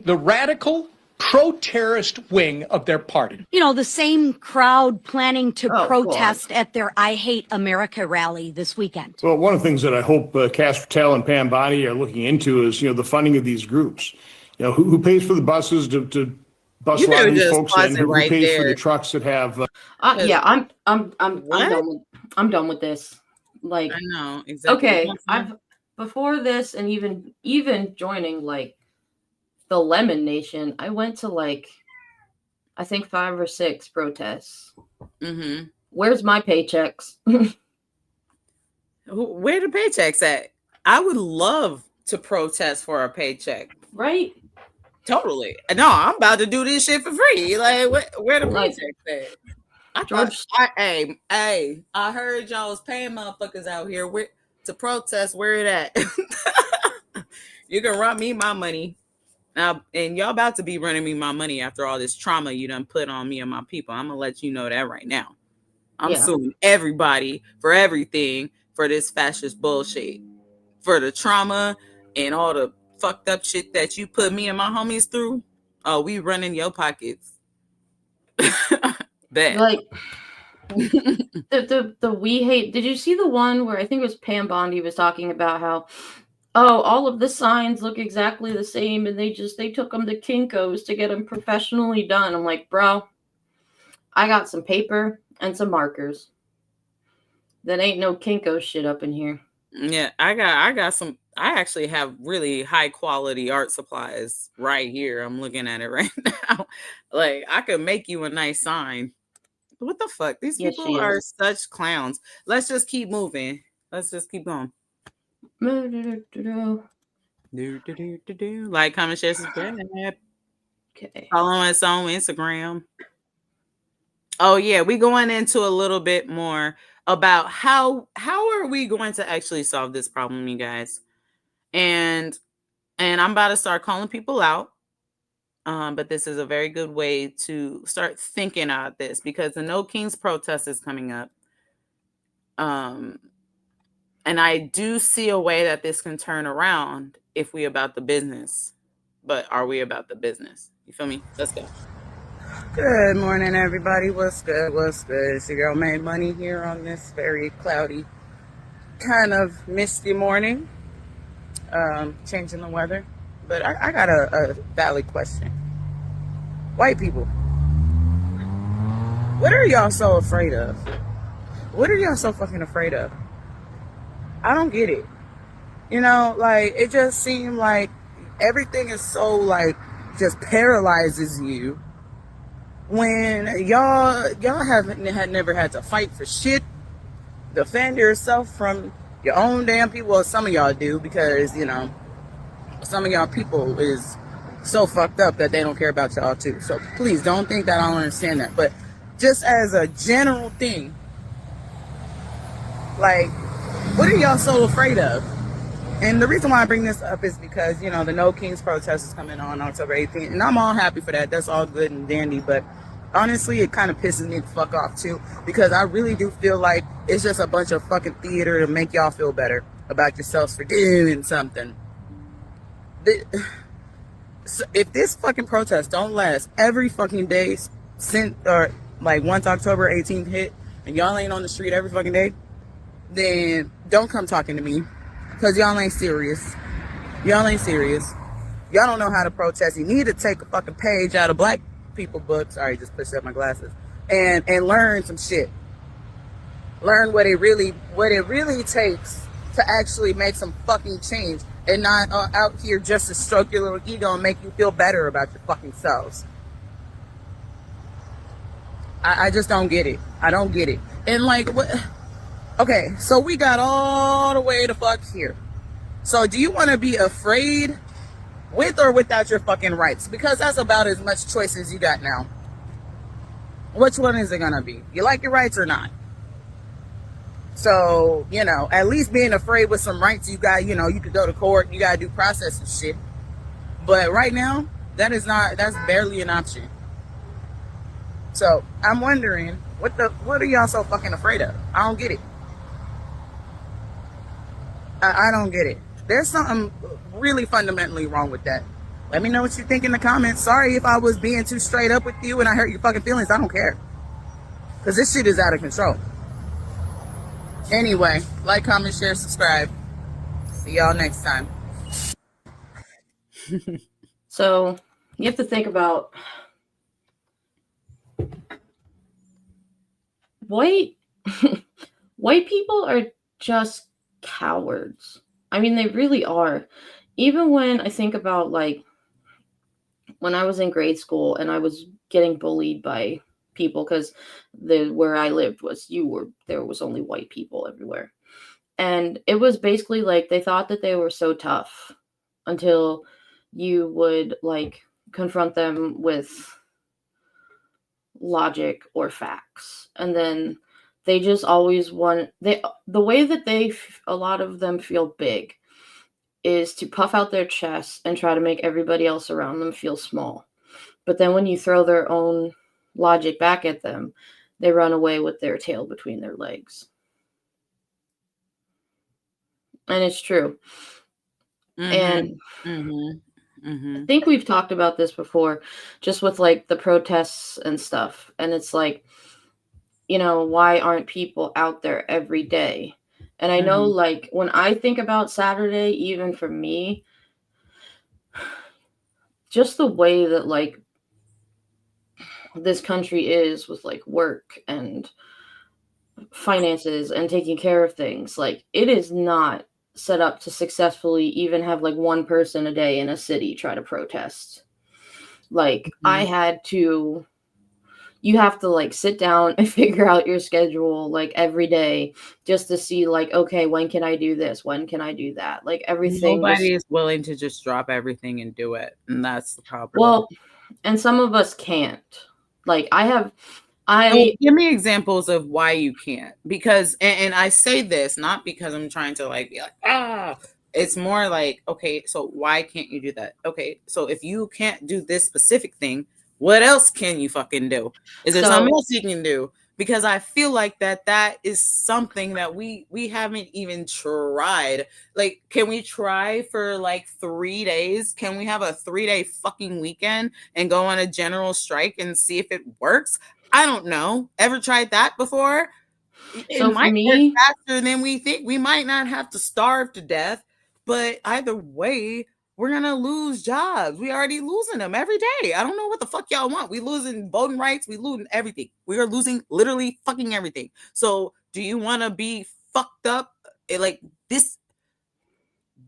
the radical, pro-terrorist wing of their party. The same crowd planning to protest at their I Hate America rally this weekend. Well, one of the things that I hope Castor Tell and Pam Bondi are looking into is, the funding of these groups. Who pays for the buses to bus a lot of these folks in? Who pays for the trucks that have? Yeah, I'm done with this. Like, I know exactly. Okay, before this and even joining like the Lemon Nation, I went to like I think 5 or 6 protests. Mm-hmm. Where's my paychecks? Where the paychecks at? I would love to protest for a paycheck. Right? Totally. No, I'm about to do this shit for free. Like, where the paychecks at? I heard y'all was paying motherfuckers out here to protest. Where it at? You can run me my money. Now, and y'all about to be running me my money after all this trauma you done put on me and my people. I'm gonna let you know that right now. I'm suing everybody for everything for this fascist bullshit, for the trauma and all the fucked up shit that you put me and my homies through. Oh, we run in your pockets. Bet. Like the we hate. Did you see the one where I think it was Pam Bondi was talking about how, oh, all of the signs look exactly the same, and they took them to Kinko's to get them professionally done. I'm like, bro, I got some paper and some markers. That ain't no Kinko shit up in here. Yeah, I got some. I actually have really high quality art supplies right here. I'm looking at it right now. Like, I could make you a nice sign. What the fuck? These Yes, people she are is. such clowns. Let's just keep moving. Let's just keep going. Like, comment, share, subscribe. Okay. Follow us on Instagram. Oh yeah, we going into a little bit more about how are we going to actually solve this problem, you guys? And I'm about to start calling people out. But this is a very good way to start thinking about this, because the No Kings protest is coming up. And I do see a way that this can turn around if we about the business. But are we about the business? You feel me? Let's go. Good morning, everybody. What's good? What's good? It's your girl Made Money here on this very cloudy, kind of misty morning. Changing the weather. But I got a valid question. White people, what are y'all so afraid of? What are y'all so fucking afraid of? I don't get it. You know, like, it just seemed like everything is so, like, just paralyzes you when y'all had never had to fight for shit, defend yourself from your own damn people. Well, some of y'all do, because, you know, some of y'all people is so fucked up that they don't care about y'all too. So please don't think that I don't understand that. But just as a general thing, like, what are y'all so afraid of? And the reason why I bring this up is because, you know, the No Kings protest is coming on October 18th. And I'm all happy for that. That's all good and dandy. But honestly, it kind of pisses me the fuck off too. Because I really do feel like it's just a bunch of fucking theater to make y'all feel better about yourselves for doing something. So if this fucking protest don't last every fucking day since, or like once October 18th hit, and y'all ain't on the street every fucking day, then don't come talking to me, because y'all ain't serious. Y'all ain't serious. Y'all don't know how to protest. You need to take a fucking page out of black people books. Sorry, just pushed up my glasses. And learn some shit. Learn what it really takes to actually make some fucking change, and not out here just to stroke your little ego and make you feel better about your fucking selves. I just don't get it. I don't get it. And like, what? Okay, so we got all the way to fuck here. So do you want to be afraid with or without your fucking rights? Because that's about as much choice as you got now. Which one is it gonna be? You like your rights or not? So, you know, at least being afraid with some rights you got, you know, you could go to court, you gotta do process and shit. But right now, that's barely an option. So I'm wondering, what are y'all so fucking afraid of? I don't get it. I don't get it. There's something really fundamentally wrong with that. Let me know what you think in the comments. Sorry if I was being too straight up with you and I hurt your fucking feelings. I don't care. Because this shit is out of control. Anyway, like, comment, share, subscribe. See y'all next time. So you have to think about white people are just cowards. I mean, they really are. Even when I think about, like, when I was in grade school and I was getting bullied by people, because where I lived there was only white people everywhere. And it was basically like they thought that they were so tough until you would, like, confront them with logic or facts. And then they just always the way that a lot of them feel big is to puff out their chests and try to make everybody else around them feel small. But then when you throw their own logic back at them, they run away with their tail between their legs. And it's true. Mm-hmm. And I think we've talked about this before, just with like the protests and stuff. And it's like, you know, why aren't people out there every day? And I know, like, when I think about Saturday, even for me, just the way that, like, this country is with, like, work and finances and taking care of things, like, it is not set up to successfully even have, like, one person a day in a city try to protest. Like, you have to like sit down and figure out your schedule like every day just to see like, okay, when can I do this? When can I do that? Like everything. Nobody is willing to just drop everything and do it. And that's the problem. Well, and some of us can't. Like Well, give me examples of why you can't. Because, and I say this not because I'm trying to like be like, it's more like, okay, so why can't you do that? Okay, so if you can't do this specific thing, what else can you fucking do? Is there something else you can do? Because I feel like that is something that we haven't even tried. Like, can we try for like 3 days? Can we have a 3-day fucking weekend and go on a general strike and see if it works? I don't know. Ever tried that before? It might work faster than we think. We might not have to starve to death, but either way, we're gonna lose jobs. We already losing them every day. I don't know what the fuck y'all want. We losing voting rights. We losing everything. We are losing literally fucking everything. So do you want to be fucked up? Like this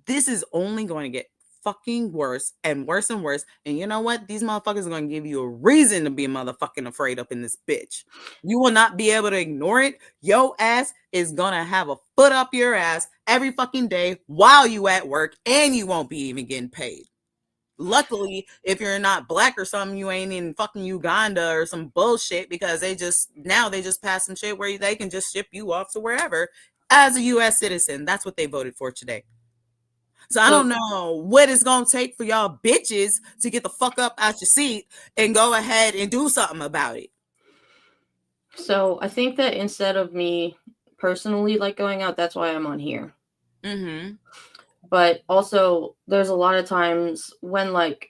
is only going to get fucking worse and worse and worse. And you know what? These motherfuckers are going to give you a reason to be motherfucking afraid up in this bitch. You will not be able to ignore it. Your ass is going to have a foot up your ass every fucking day while you at work, and you won't be even getting paid. Luckily, if you're not black or something, you ain't in fucking Uganda or some bullshit, because they just passed some shit where they can just ship you off to wherever as a U.S. citizen. That's what they voted for today. So I don't know what it's going to take for y'all bitches to get the fuck up out your seat and go ahead and do something about it. So I think that instead of me personally like going out, that's why I'm on here. But also there's a lot of times when like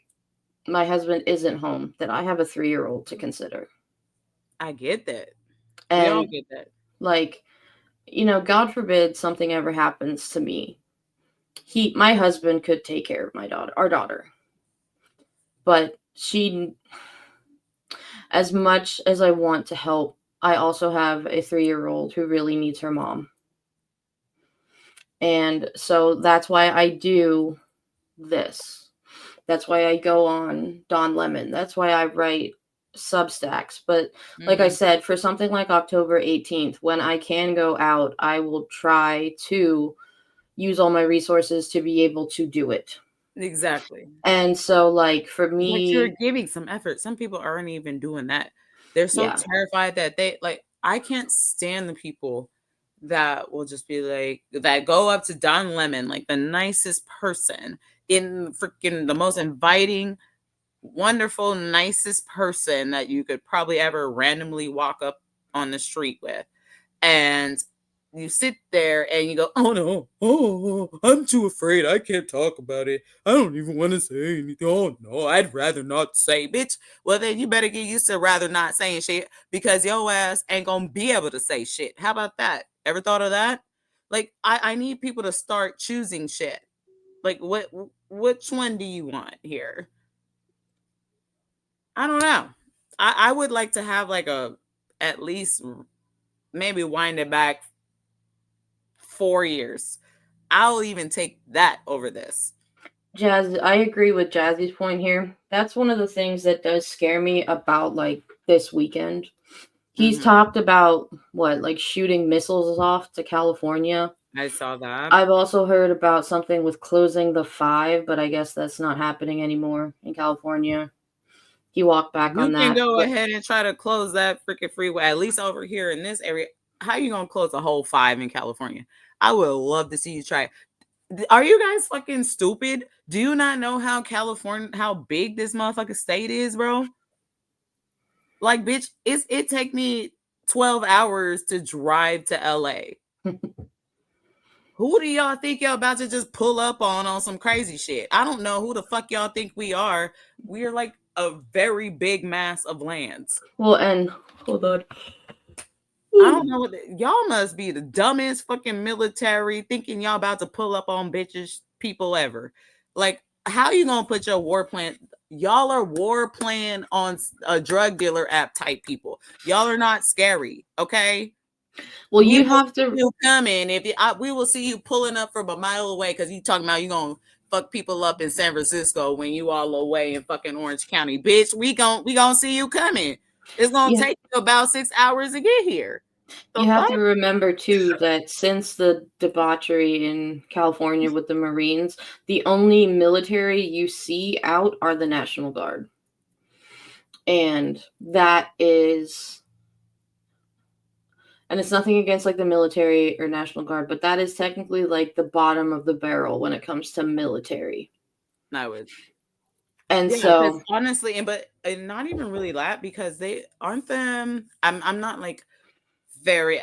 my husband isn't home that I have a 3-year-old to consider. I get that. And we all get that. Like, you know, God forbid something ever happens to me. My husband could take care of our daughter. But as much as I want to help, I also have a 3-year-old who really needs her mom. And so that's why I do this. That's why I go on Don Lemon. That's why I write Substacks. But like I said, for something like October 18th, when I can go out, I will try to use all my resources to be able to do it. Exactly. And so like for me, but you're giving some effort. Some people aren't even doing that. They're so terrified that they like, I can't stand the people that will just be like, that go up to Don Lemon, like the nicest person in freaking the most inviting, wonderful, nicest person that you could probably ever randomly walk up on the street with. And you sit there and you go, oh no, I'm too afraid. I can't talk about it. I don't even want to say anything. Oh no, I'd rather not say, bitch. Well, then you better get used to rather not saying shit, because your ass ain't gonna be able to say shit. How about that? Ever thought of that? Like, I need people to start choosing shit. Like, which one do you want here? I don't know. I would like to have like at least maybe wind it back 4 years. I'll even take that over this. Jazz, I agree with Jazzy's point here. That's one of the things that does scare me about like this weekend. He's talked about like shooting missiles off to California. I saw that. I've also heard about something with closing the 5, but I guess that's not happening anymore in California. He walked back on that. You can go ahead and try to close that freaking freeway, at least over here in this area. How are you gonna close a whole 5 in California? I would love to see you try. Are you guys fucking stupid? Do you not know how big this motherfucking state is, bro? Like, bitch, it take me 12 hours to drive to LA. who do y'all think y'all about to just pull up on some crazy shit? I don't know who the fuck y'all think we are. We are like a very big mass of lands. Well, and hold on. I don't know y'all must be the dumbest fucking military thinking y'all about to pull up on bitches people ever. Like, how you gonna put your war plan? Y'all are war plan on a drug dealer app type people. Y'all are not scary, okay? Well, you have to you coming if we will see you pulling up from a mile away because you talking about you gonna fuck people up in San Francisco when you all away in fucking Orange County, bitch. We gonna see you coming. It's gonna take you about 6 hours to get here. You have to remember too that since the debauchery in California with the Marines, the only military you see out are the National Guard. And that is, and it's nothing against like the military or National Guard, but that is technically like the bottom of the barrel when it comes to military. I would. And so honestly, and not even really that because they aren't them. I'm not like very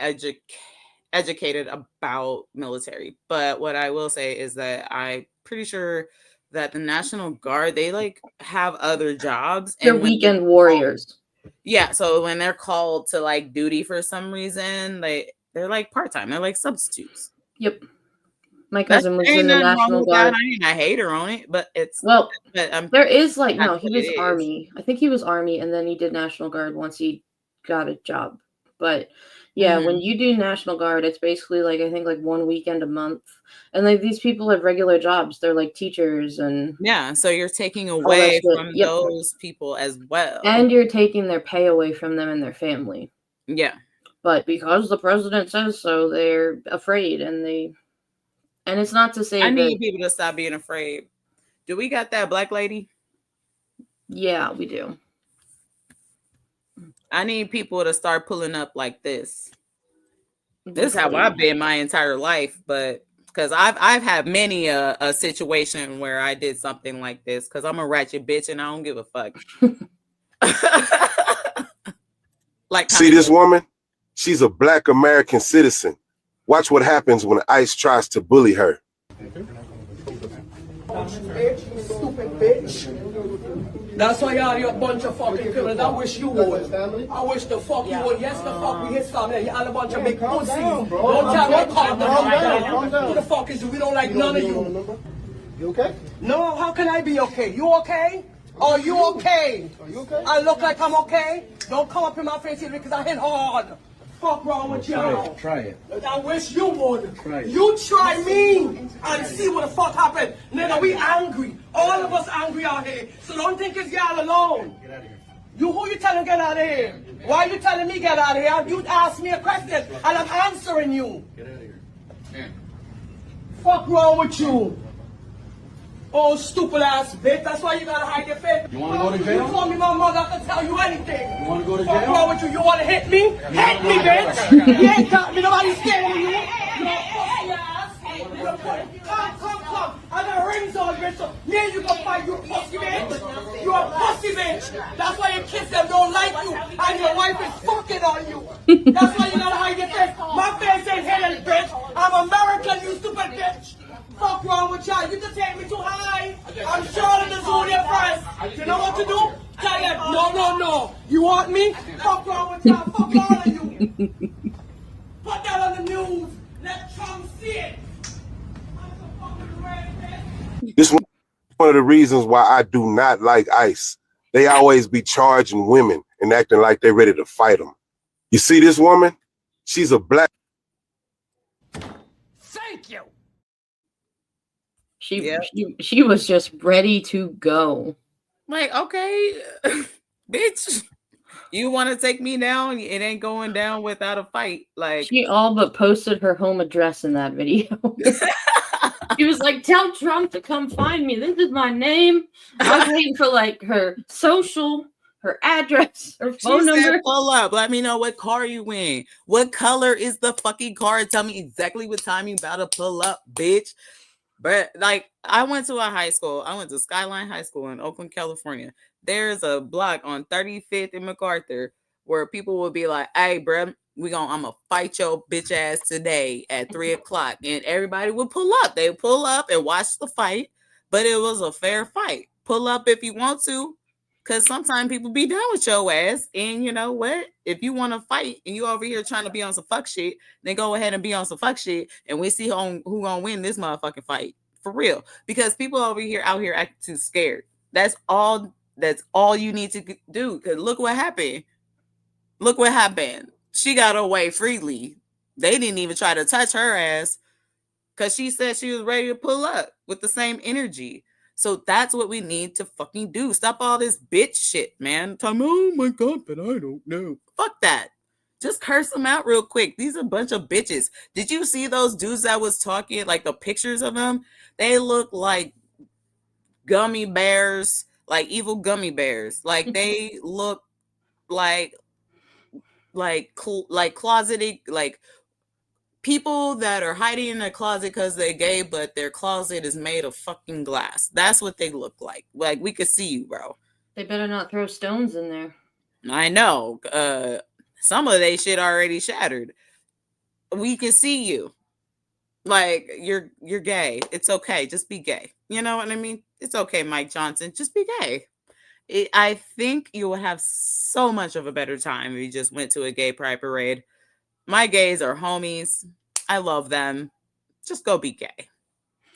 educated about military, but what I will say is that I'm pretty sure that the National Guard, they like have other jobs. They're weekend warriors. Yeah, so when they're called to like duty for some reason, they're like part-time. They're like substitutes. Yep. My cousin was in the National Guard. I mean, I hate her on it, but it's there is like no, he was Army. I think he was Army, and then he did National Guard once he got a job. But yeah, when you do National Guard, it's basically like I think like one weekend a month, and like these people have regular jobs. They're like teachers and so you're taking away from those people as well, and you're taking their pay away from them and their family. Yeah, but because the president says so, they're afraid, and it's not to say I need people to stop being afraid. Do we got that black lady? Yeah, we do. I need people to start pulling up like this. This is how I've been my entire life, but because I've had many a situation where I did something like this because I'm a ratchet bitch and I don't give a fuck. Like, see this woman? She's a black American citizen. Watch what happens when ICE tries to bully her. Stupid bitch. That's why y'all a bunch of fucking criminals. I wish you would. I wish the fuck you would. Yes, the fuck we his family. Y'all a bunch of big pussies. Don't tell me to calm down. Who the fuck is you? We don't like none of you. You okay? No, how can I be okay? You okay? Are you okay? Are you okay? I look like I'm okay? Don't come up in my face here because I hit hard. Fuck wrong with y'all? Try it. I wish you would. You try me and see what the fuck happened. Nigga, we angry. All of us angry out here. So don't think it's y'all alone. Get out of here. Who you telling get out of here? Why you telling me get out of here? You asked me a question and I'm answering you. Get out of here. Man. Fuck wrong with you? Oh, stupid ass bitch. That's why you gotta hide your face. You wanna go to jail? You call me my mother, I can tell you anything. You wanna go to jail? What's wrong with you? You wanna hit me? Hit me, bitch. You ain't got me. Nobody's scared of you. You pussy ass. Come. I got rings on, bitch. So me and you can fight, you pussy bitch. You a pussy bitch. That's why your kids them don't like you. And your wife is fucking on you. That's why you gotta hide your face. My face ain't hidden, bitch. I'm American, you stupid bitch. Fuck wrong with y'all? You can take me too high. I'm Charlotte the Zodiac first. You know what to do? Tell them, no. You want me? Fuck wrong with y'all? Fuck all of you. Put that on the news. Let Trump see it. This is one of the reasons why I do not like ICE. They always be charging women and acting like they're ready to fight them. You see this woman? She's a black. Thank you. She was just ready to go. Like, okay, bitch, you want to take me down? It ain't going down without a fight. Like, she all but posted her home address in that video. She was like, tell Trump to come find me. This is my name. I was waiting for like her social, her address, her phone number. Said, pull up. Let me know what car you in. What color is the fucking car? Tell me exactly what time you about to pull up, bitch. But like, I went to a high school. I went to Skyline High School in Oakland, California. There's a block on 35th and MacArthur where people will be like, hey, bruh, I'm gonna fight your bitch ass today at 3:00. And everybody would pull up. They would pull up and watch the fight, but it was a fair fight. Pull up if you want to, because sometimes people be down with your ass. And you know what? If you want to fight and you over here trying to be on some fuck shit, then go ahead and be on some fuck shit. And we see who gonna win this motherfucking fight. For real. Because people out here acting too scared. That's all you need to do. Because look what happened. Look what happened. She got away freely. They didn't even try to touch her ass because she said she was ready to pull up with the same energy. So that's what we need to fucking do. Stop all this bitch shit, man. Tell me, oh my God, but I don't know. Fuck that. Just curse them out real quick. These are a bunch of bitches. Did you see those dudes that was talking, like the pictures of them? They look like gummy bears, like evil gummy bears. Like they look like closeted, like people that are hiding in their closet because they're gay, but their closet is made of fucking glass. That's what they look like. Like, we could see you, bro. They better not throw stones in there. I know. Some of they shit already shattered. We can see you. Like, you're gay. It's okay. Just be gay. You know what I mean? It's okay, Mike Johnson. Just be gay. I think you will have so much of a better time if you just went to a gay pride parade. My gays are homies. I love them. Just go be gay.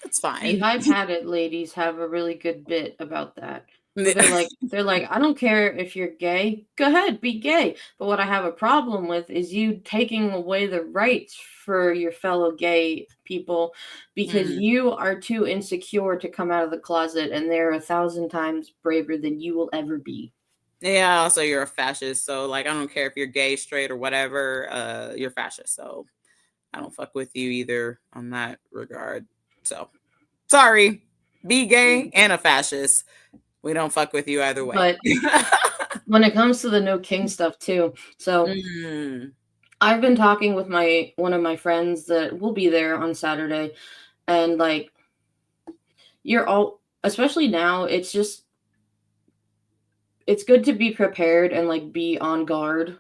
It's fine. See, I've had it. Ladies have a really good bit about that. They're like, I don't care if you're gay. Go ahead, be gay. But what I have a problem with is you taking away the rights for your fellow gay people because you are too insecure to come out of the closet, and they're 1,000 times braver than you will ever be. Yeah, also you're a fascist. So like, I don't care if you're gay, straight, or whatever, you're fascist. So I don't fuck with you either on that regard. So sorry, be gay and a fascist. We don't fuck with you either way. But when it comes to the no king stuff too, so I've been talking with one of my friends that will be there on Saturday, and like, you're all, especially now, it's good to be prepared and like be on guard.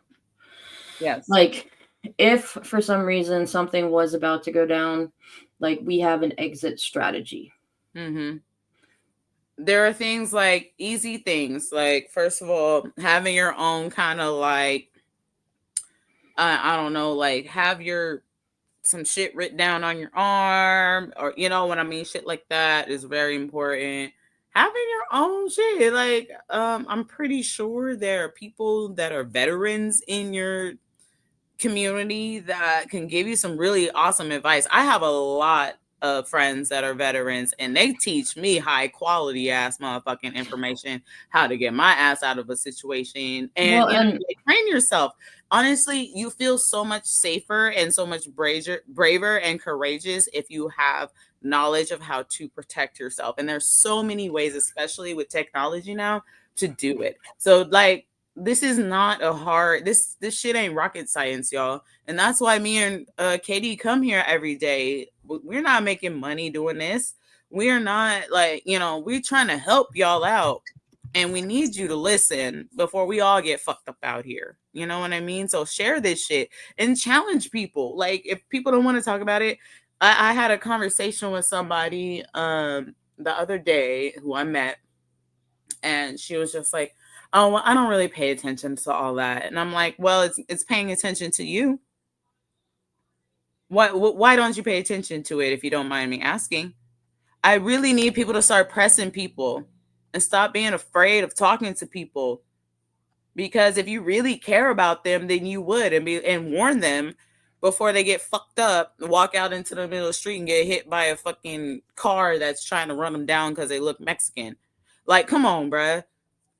Yes. Like, if for some reason something was about to go down, like, we have an exit strategy. There are things like easy things, like, first of all, having your own kind of like, I don't know, like have some shit written down on your arm, or you know what I mean, shit like that is very important. Having your own shit, like, I'm pretty sure there are people that are veterans in your community that can give you some really awesome advice. I have a lot of friends that are veterans, and they teach me high quality ass motherfucking information, how to get my ass out of a situation. And, like, train yourself. Honestly, you feel so much safer and so much braver and courageous if you have knowledge of how to protect yourself. And there's so many ways, especially with technology now, to do it. So like, this is not a hard, this shit ain't rocket science, y'all. And that's why me and Katie come here every day. We're not making money doing this. We're not like, we're trying to help y'all out. And we need you to listen before we all get fucked up out here. You know what I mean? So share this shit and challenge people. Like, if people don't want to talk about it, I had a conversation with somebody the other day who I met, and she was just like, oh, well, I don't really pay attention to all that. And I'm like, well, it's paying attention to you. Why don't you pay attention to it, if you don't mind me asking? I really need people to start pressing people and stop being afraid of talking to people. Because if you really care about them, then you would and warn them before they get fucked up, walk out into the middle of the street and get hit by a fucking car that's trying to run them down because they look Mexican. Like, come on, bruh.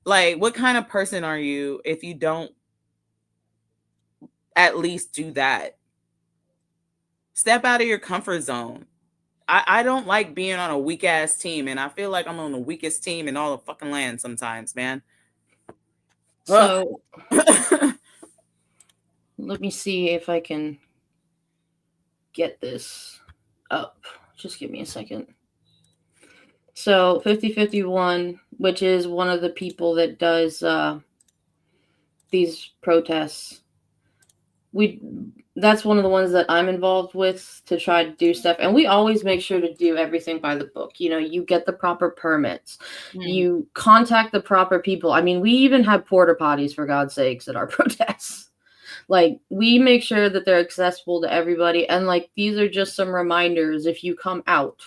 Like, what kind of person are you if you don't at least do that? Step out of your comfort zone. I don't like being on a weak ass team, and I feel like I'm on the weakest team in all the fucking land sometimes, man. So let me see if I can get this up. Just give me a second. So 5051, which is one of the people that does these protests, that's one of the ones that I'm involved with to try to do stuff. And we always make sure to do everything by the book. You know, you get the proper permits, you contact the proper people. I mean, we even have porta potties, for God's sakes, at our protests. Like, we make sure that they're accessible to everybody. And like, these are just some reminders if you come out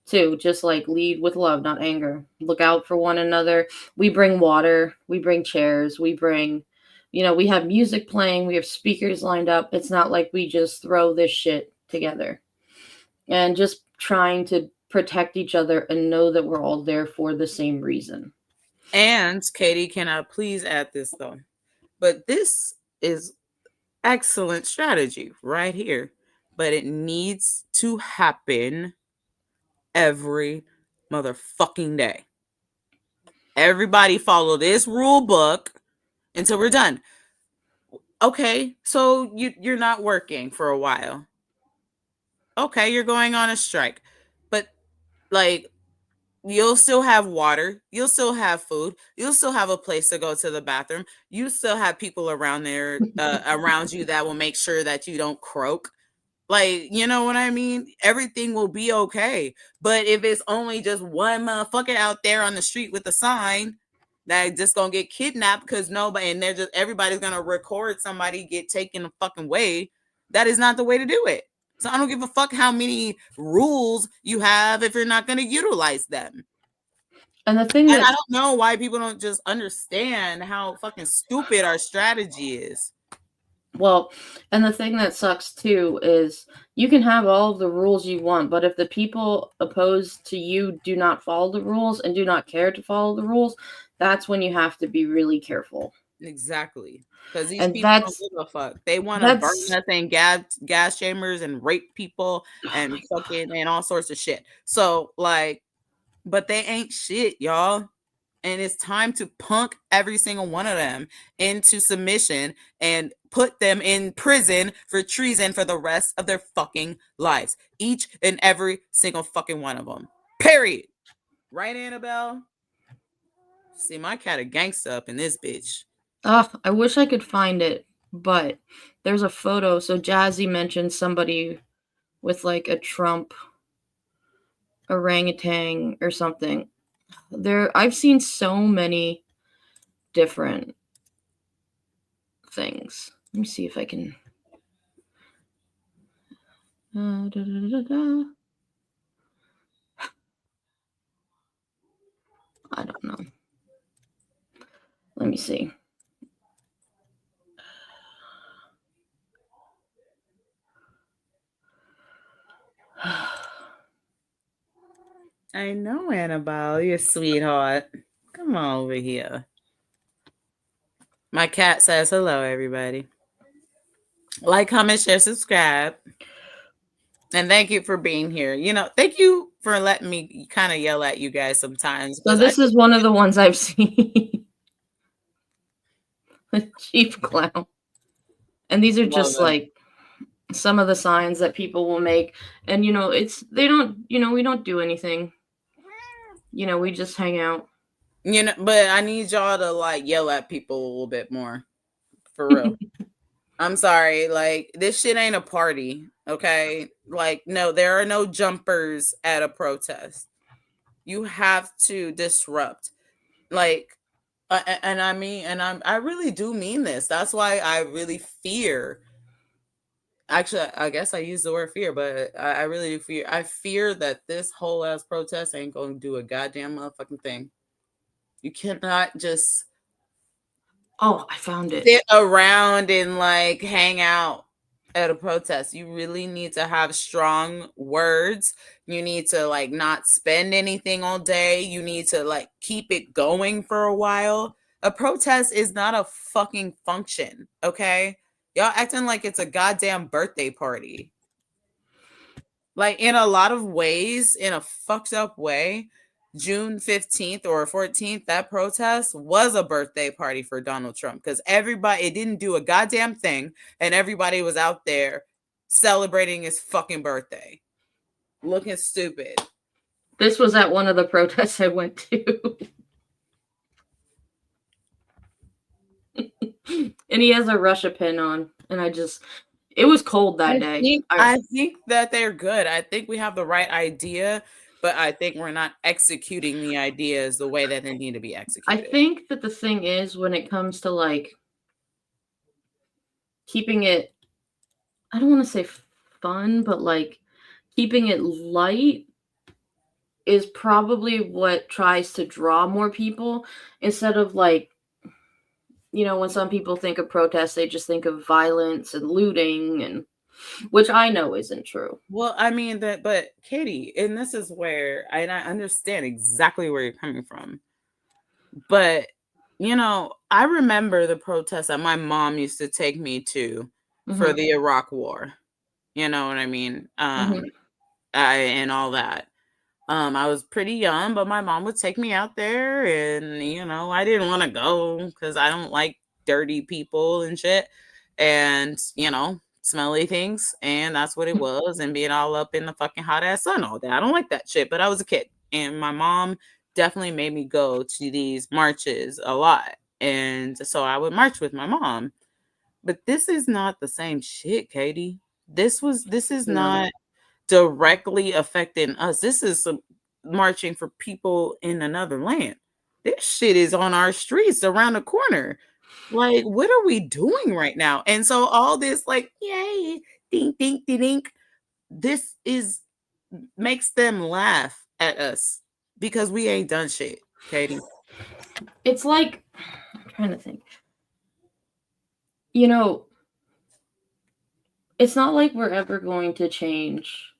too, just like lead with love, not anger. Look out for one another. We bring water, we bring chairs, we bring, you know, we have music playing, we have speakers lined up. It's not like we just throw this shit together. And just trying to protect each other and know that we're all there for the same reason. And Katie, can I please add this though? But this is excellent strategy right here. But it needs to happen every motherfucking day. Everybody follow this rule book until we're done. Okay, so you're not working for a while. Okay, you're going on a strike. But like, you'll still have water, you'll still have food, you'll still have a place to go to the bathroom, you still have people around there around you that will make sure that you don't croak. Like, you know what I mean? Everything will be okay. But if it's only just one motherfucker out there on the street with a sign that just gonna get kidnapped because nobody, and they're just, everybody's gonna record somebody get taken the fucking way, that is not the way to do it. So I don't give a fuck how many rules you have if you're not gonna utilize them. And the thing and that I don't know why people don't just understand how fucking stupid our strategy is. Well, and the thing that sucks too is you can have all of the rules you want, but if the people opposed to you do not follow the rules and do not care to follow the rules, that's when you have to be really careful. Exactly. Because these And people don't give a fuck. They want to burn us in gas chambers and rape people and fucking and all sorts of shit. So like, but they ain't shit, y'all. And it's time to punk every single one of them into submission and put them in prison for treason for the rest of their fucking lives. Each and every single fucking one of them. Period. Right, Annabelle? See, my cat a gangsta up in this bitch. I wish I could find it, but there's a photo. So Jazzy mentioned somebody with like a Trump orangutan or something. I've seen so many different things. Let me see if I can. I don't know. Let me see. I know, Annabelle, you're a sweetheart. Come on over here. My cat says hello, everybody. Like, comment, share, subscribe. And thank you for being here. You know, thank you for letting me kind of yell at you guys sometimes. So this is one of the ones I've seen. The chief clown. And these are just like some of the signs that people will make. And, you know, we don't do anything. You know, we just hang out. You know, but I need y'all to like yell at people a little bit more. For real. I'm sorry. Like, this shit ain't a party. Okay. Like, no, there are no jumpers at a protest. You have to disrupt. Like, and I mean, and I really do mean this. That's why I really fear. Actually, I guess I use the word fear, but I really do fear. I fear that this whole ass protest ain't going to do a goddamn motherfucking thing. You cannot just I found it. Sit around and like hang out at a protest. You really need to have strong words. You need to like not spend anything all day. You need to like keep it going for a while. A protest is not a fucking function, okay? Y'all acting like it's a goddamn birthday party. Like, in a lot of ways, in a fucked up way, June 15th or 14th, that protest was a birthday party for Donald Trump because it didn't do a goddamn thing and everybody was out there celebrating his fucking birthday. Looking stupid. This was at one of the protests I went to. And he has a Russia pin on. and it was cold that day. I think that they're good. I think we have the right idea, but I think we're not executing the ideas the way that they need to be I executed. think that the thing is, when it comes to like keeping it, I don't want to say fun, but like keeping it light is probably what tries to draw more people, instead of like, when some people think of protests, they just think of violence and looting, and which I know isn't true. Well, I mean but Katie, and this is where I understand exactly where you're coming from. But I remember the protests that my mom used to take me to for the Iraq War. You know what I mean? And all that. I was pretty young, but my mom would take me out there, and I didn't want to go because I don't like dirty people and shit, and smelly things, and that's what it was, and being all up in the fucking hot ass sun all day. I don't like that shit, but I was a kid, and my mom definitely made me go to these marches a lot, and so I would march with my mom. But this is not the same shit, Katie. This is not directly affecting us. This is some marching for people in another land. This shit is on our streets around the corner. Like, what are we doing right now? And so all this, like, yay, ding, ding, ding, ding, this makes them laugh at us because we ain't done shit, Katie. It's like, I'm trying to think. It's not like we're ever going to change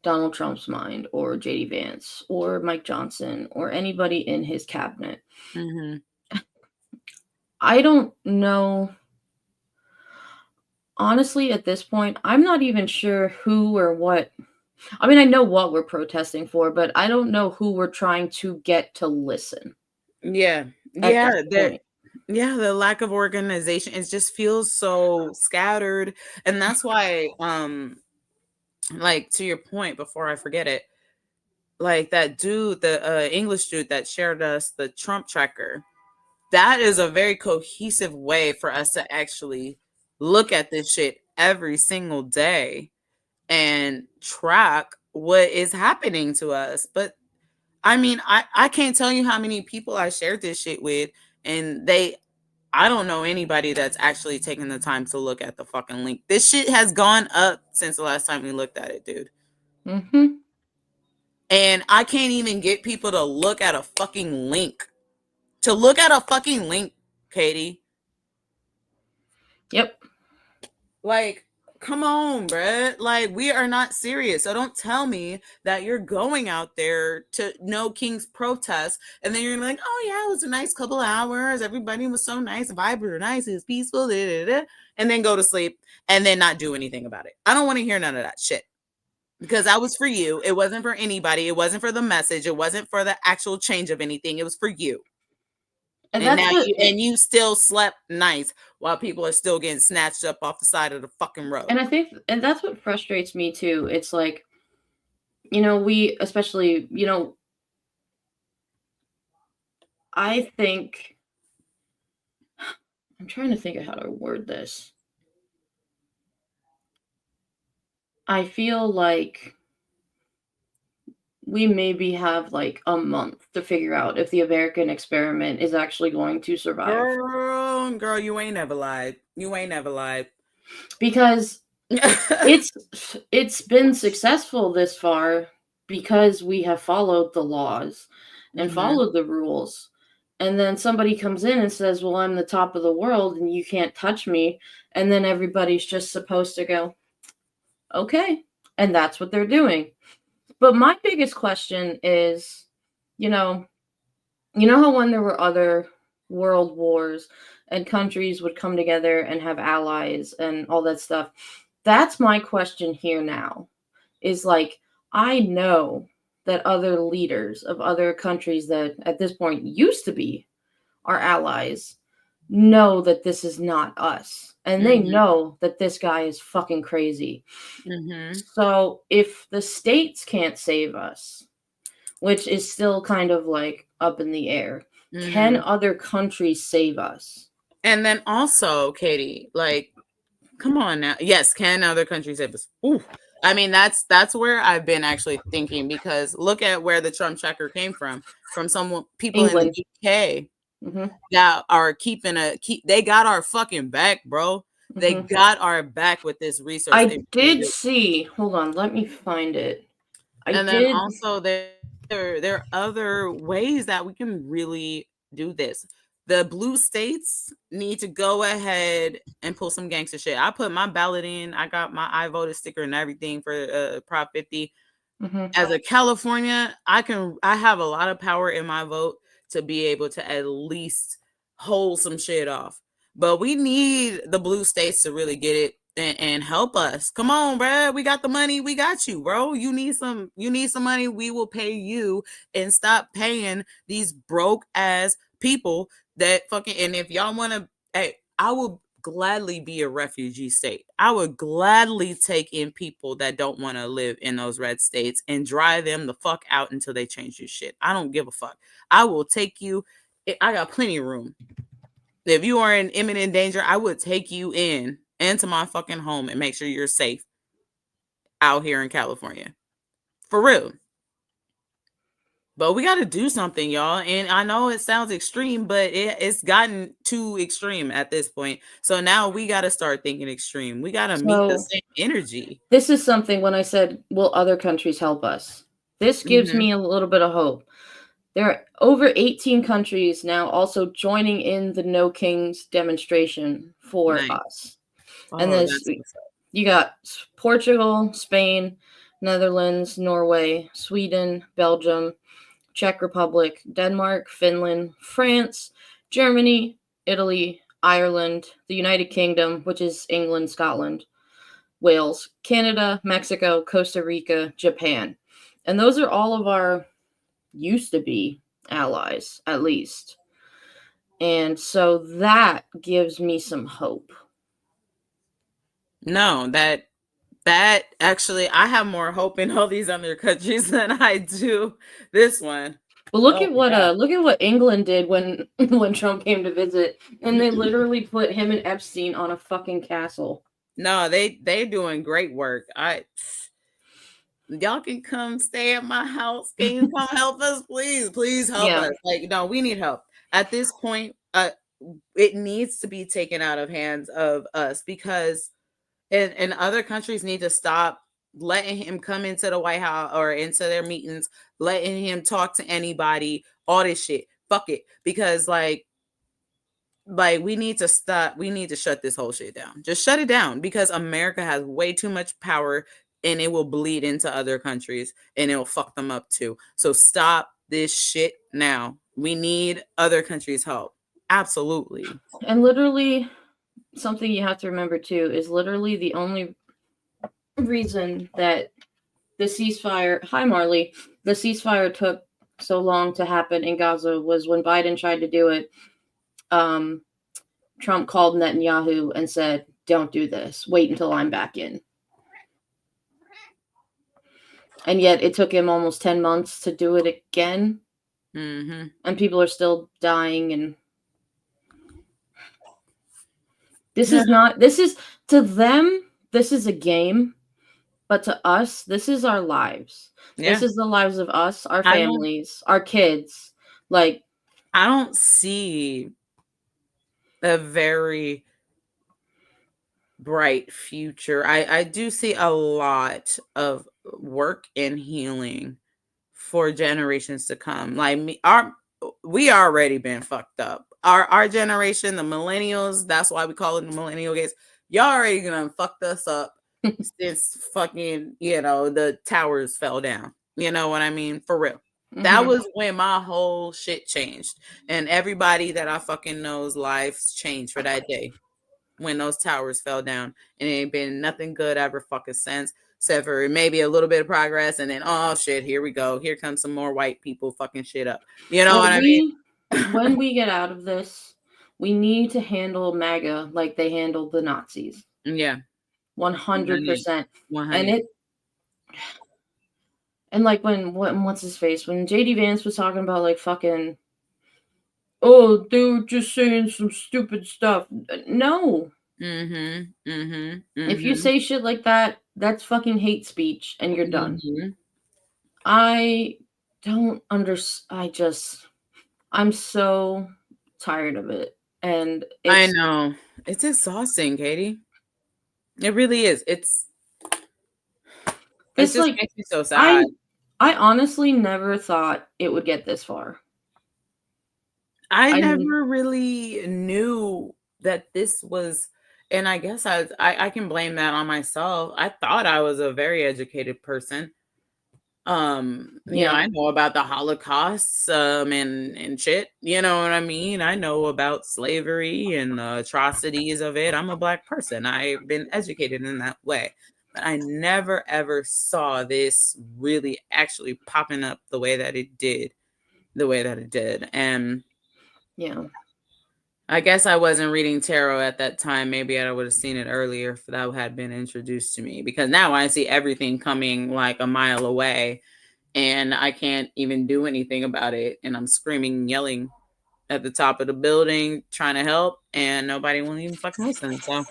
Donald Trump's mind, or JD Vance, or Mike Johnson, or anybody in his cabinet. I don't know. Honestly, at this point, I'm not even sure who or what. I mean, I know what we're protesting for, but I don't know who we're trying to get to listen. Yeah. The lack of organization, it just feels so scattered. And that's why, like, to your point, before I forget it, like that dude, the English dude that shared us the Trump tracker, that is a very cohesive way for us to actually look at this shit every single day and track what is happening to us. But I mean, I can't tell you how many people I shared this shit with, and I don't know anybody that's actually taken the time to look at the fucking link. This shit has gone up since the last time we looked at it, dude. And I can't even get people to look at a fucking link. To look at a fucking link, Katie. Yep. Like, come on, bruh. Like, we are not serious. So don't tell me that you're going out there to No King's protest, and then you're like, oh yeah, it was a nice couple hours. Everybody was so nice. The vibes were nice. It was peaceful. And then go to sleep and then not do anything about it. I don't want to hear none of that shit. Because that was for you. It wasn't for anybody. It wasn't for the message. It wasn't for the actual change of anything. It was for you. And you still slept nice while people are still getting snatched up off the side of the fucking road. And I think, and that's what frustrates me too. It's like, we especially, I think, I'm trying to think of how to word this. I feel like we maybe have like a month to figure out if the American experiment is actually going to survive. Girl, you ain't never lied. You ain't never lied. Because it's been successful this far because we have followed the laws and followed the rules. And then somebody comes in and says, well, I'm the top of the world and you can't touch me. And then everybody's just supposed to go, okay. And that's what they're doing. But my biggest question is, how when there were other world wars and countries would come together and have allies and all that stuff, that's my question here now, is like, I know that other leaders of other countries that at this point used to be our allies know that this is not us. And they know that this guy is fucking crazy. So if the states can't save us, which is still kind of like up in the air, can other countries save us? And then also, Katie, like, Come on now. Yes, can other countries help us? Ooh. I mean, that's where I've been actually thinking, because look at where the Trump checker came from some people England. in the UK Mm-hmm. that are they got our fucking back, bro. They Mhm. got our back with this resource. I did see. Hold on, let me find it. And then also there are other ways that we can really do this. The blue states need to go ahead and pull some gangster shit. I put my ballot in. I got my I voted sticker and everything for Prop 50. Mhm. As a California, I have a lot of power in my vote to be able to at least hold some shit off. But we need the blue states to really get it and help us. Come on, bro. We got the money. We got you, bro. You need some money. We will pay you, and stop paying these broke ass people that fucking. And if y'all want to, hey, I will gladly be a refugee state. I would gladly take in people that don't want to live in those red states and drive them the fuck out until they change your shit. I don't give a fuck. I will take you. I got plenty of room. If you are in imminent danger, I would take you into my fucking home and make sure you're safe out here in California. For real. But we got to do something, y'all. And I know it sounds extreme, but it's gotten too extreme at this point. So now we got to start thinking extreme. We got to meet the same energy. This is something when I said, will other countries help us? This gives me a little bit of hope. There are over 18 countries now also joining in the No Kings demonstration for us. And you got Portugal, Spain, Netherlands, Norway, Sweden, Belgium, Czech Republic, Denmark, Finland, France, Germany, Italy, Ireland, the United Kingdom, which is England, Scotland, Wales, Canada, Mexico, Costa Rica, Japan. And those are all of our used to be allies, at least. And so that gives me some hope. No, that actually, I have more hope in all these other countries than I do this one. But look at what England did when Trump came to visit, and they literally put him and Epstein on a fucking castle. No, they're doing great work. Y'all can come stay at my house. Can you come help us, please? Please help us. Like, no, we need help at this point. It needs to be taken out of hands of us, because and other countries need to stop letting him come into the White House or into their meetings, letting him talk to anybody, all this shit. Fuck it. Because like we need to stop. We need to shut this whole shit down. Just shut it down, because America has way too much power, and it will bleed into other countries and it'll fuck them up too. So stop this shit now. We need other countries' help. Absolutely. And literally, something you have to remember too is literally the only reason that the ceasefire, hi Marley, the ceasefire took so long to happen in Gaza was when Biden tried to do it. Trump called Netanyahu and said, "Don't do this. Wait until I'm back in." And yet it took him almost 10 months to do it again. Mm-hmm. And people are still dying. And this is to them, this is a game. But to us, this is our lives. Yeah. This is the lives of us, our families, our kids. Like, I don't see a very bright future. I do see a lot of work and healing for generations to come. Like we already been fucked up. Our generation, the millennials, that's why we call it the millennial gays. Y'all already gonna fucked us up since fucking, the towers fell down. You know what I mean? For real. That was when my whole shit changed. And everybody that I fucking know's lives changed for that day when those towers fell down. And it ain't been nothing good ever fucking since, except for maybe a little bit of progress. And then, oh shit, here we go. Here comes some more white people fucking shit up. You know what I mean? When we get out of this, we need to handle MAGA like they handled the Nazis. Yeah. 100%. 100. And like what's his face? When JD Vance was talking about like fucking, oh, they were just saying some stupid stuff. No. If you say shit like that, that's fucking hate speech, and you're done. I don't I'm so tired of it. And I know. It's exhausting, Katie. It really is. It just makes me so sad. I honestly never thought it would get this far. I never really knew that this was, and I guess I can blame that on myself. I thought I was a very educated person. You know, I know about the Holocaust, and shit. You know what I mean? I know about slavery and the atrocities of it. I'm a Black person. I've been educated in that way. But I never ever saw this really actually popping up the way that it did. And I guess I wasn't reading tarot at that time. Maybe I would have seen it earlier if that had been introduced to me, because now I see everything coming like a mile away and I can't even do anything about it. And I'm screaming, yelling at the top of the building, trying to help, and nobody will even fucking listen. So,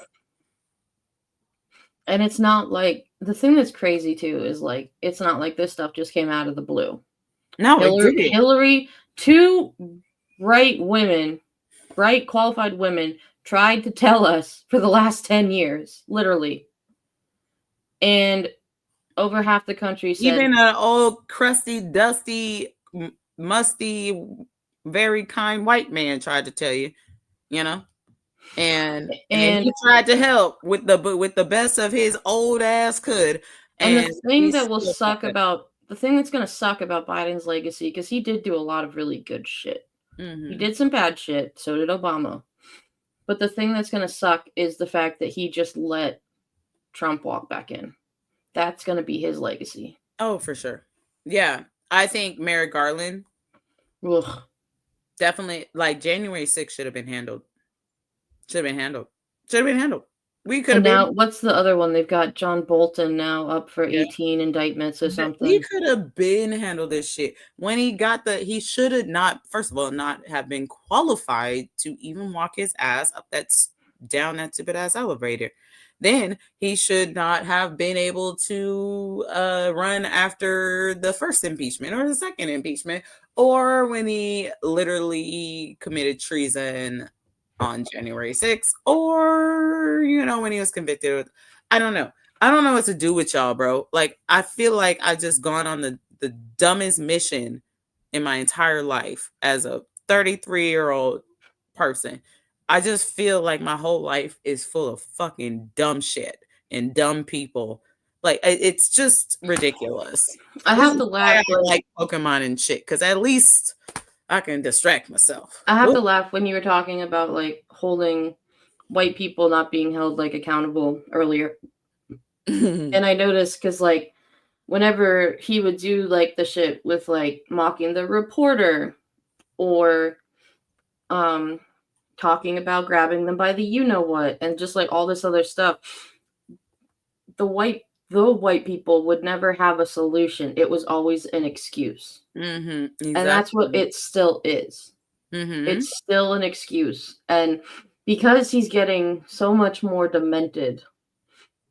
and it's not like, the thing that's crazy too is like, it's not like this stuff just came out of the blue. No, it didn't. Hillary, two bright qualified women tried to tell us for the last 10 years, literally. And over half the country said, even an old, crusty, dusty, musty, very kind white man tried to tell you, you know, and he tried to help with the best of his old ass could. And the thing that will suck about, the thing that's going to suck about Biden's legacy, because he did do a lot of really good shit. He did some bad shit. So did Obama. But the thing that's going to suck is the fact that he just let Trump walk back in. That's going to be his legacy. Oh, for sure. Yeah. I think Merrick Garland definitely, like, January 6th should have been handled. We could have been. Now, what's the other one? They've got John Bolton now up for 18 indictments or something. We could have been handled this shit. When he should have not, first of all, not have been qualified to even walk his ass up down that stupid ass elevator. Then he should not have been able to run after the first impeachment or the second impeachment, or when he literally committed treason on January 6th, or, you know, when he was convicted. I don't know what to do with y'all, bro. Like, I feel like I just gone on the dumbest mission in my entire life as a 33-year-old person. I just feel like my whole life is full of fucking dumb shit and dumb people. Like, it's just ridiculous. I have to laugh. I like Pokemon and shit, because at least I can distract myself. I have to laugh when you were talking about like holding white people not being held like accountable earlier. And I noticed because like whenever he would do like the shit with like mocking the reporter or talking about grabbing them by the you-know-what and just like all this other stuff, the white people would never have a solution. It was always an excuse. Exactly. And that's what it still is. It's still an excuse. And because he's getting so much more demented,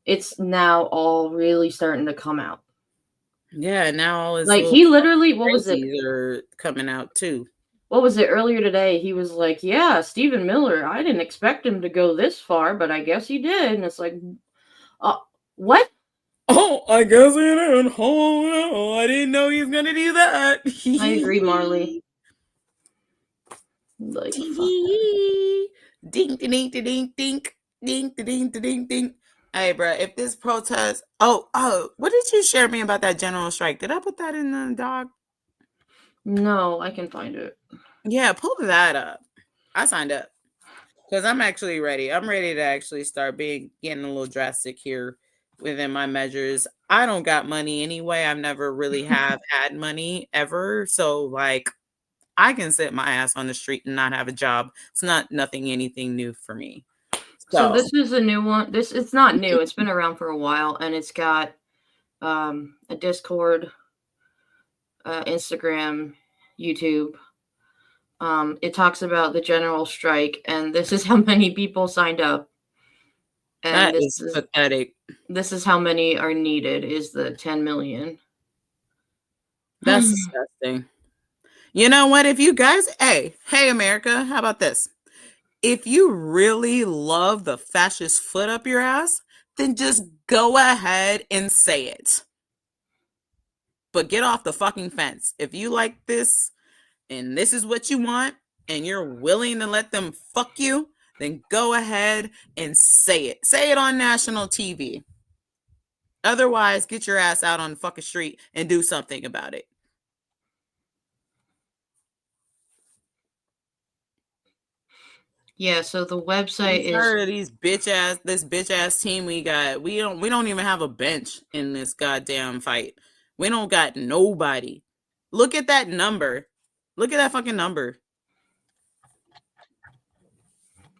it's now all really starting to come out. Yeah, now all his like he literally, what was it? Are coming out too. What was it earlier today? He was like, "Yeah, Stephen Miller. I didn't expect him to go this far, but I guess he did." And it's like, what? Oh, I guess he did. Oh no, I didn't know he was gonna do that. I agree, Marley. Like, ding, ding, ding, ding, ding, ding, ding, ding, ding. Hey, bro, if this protest, what did you share me about that general strike? Did I put that in the doc? No, I can find it. Yeah, pull that up. I signed up because I'm actually ready. I'm ready to actually start getting a little drastic here within my measures. I don't got money anyway. I've never really had money ever. So like I can sit my ass on the street and not have a job. It's anything new for me. So this is a new one. It's not new. It's been around for a while, and it's got a Discord, Instagram, YouTube. It talks about the general strike, and this is how many people signed up. And That this is pathetic. This is how many are needed, is the 10 million. That's disgusting. You know what? If you guys, hey, America, how about this? If you really love the fascist foot up your ass, then just go ahead and say it. But get off the fucking fence. If you like this and this is what you want and you're willing to let them fuck you, then go ahead and say it. Say it on national TV. Otherwise, get your ass out on the fucking street and do something about it. Yeah, so the website is tired of these this bitch ass team we got. We don't even have a bench in this goddamn fight. We don't got nobody. Look at that number. Look at that fucking number.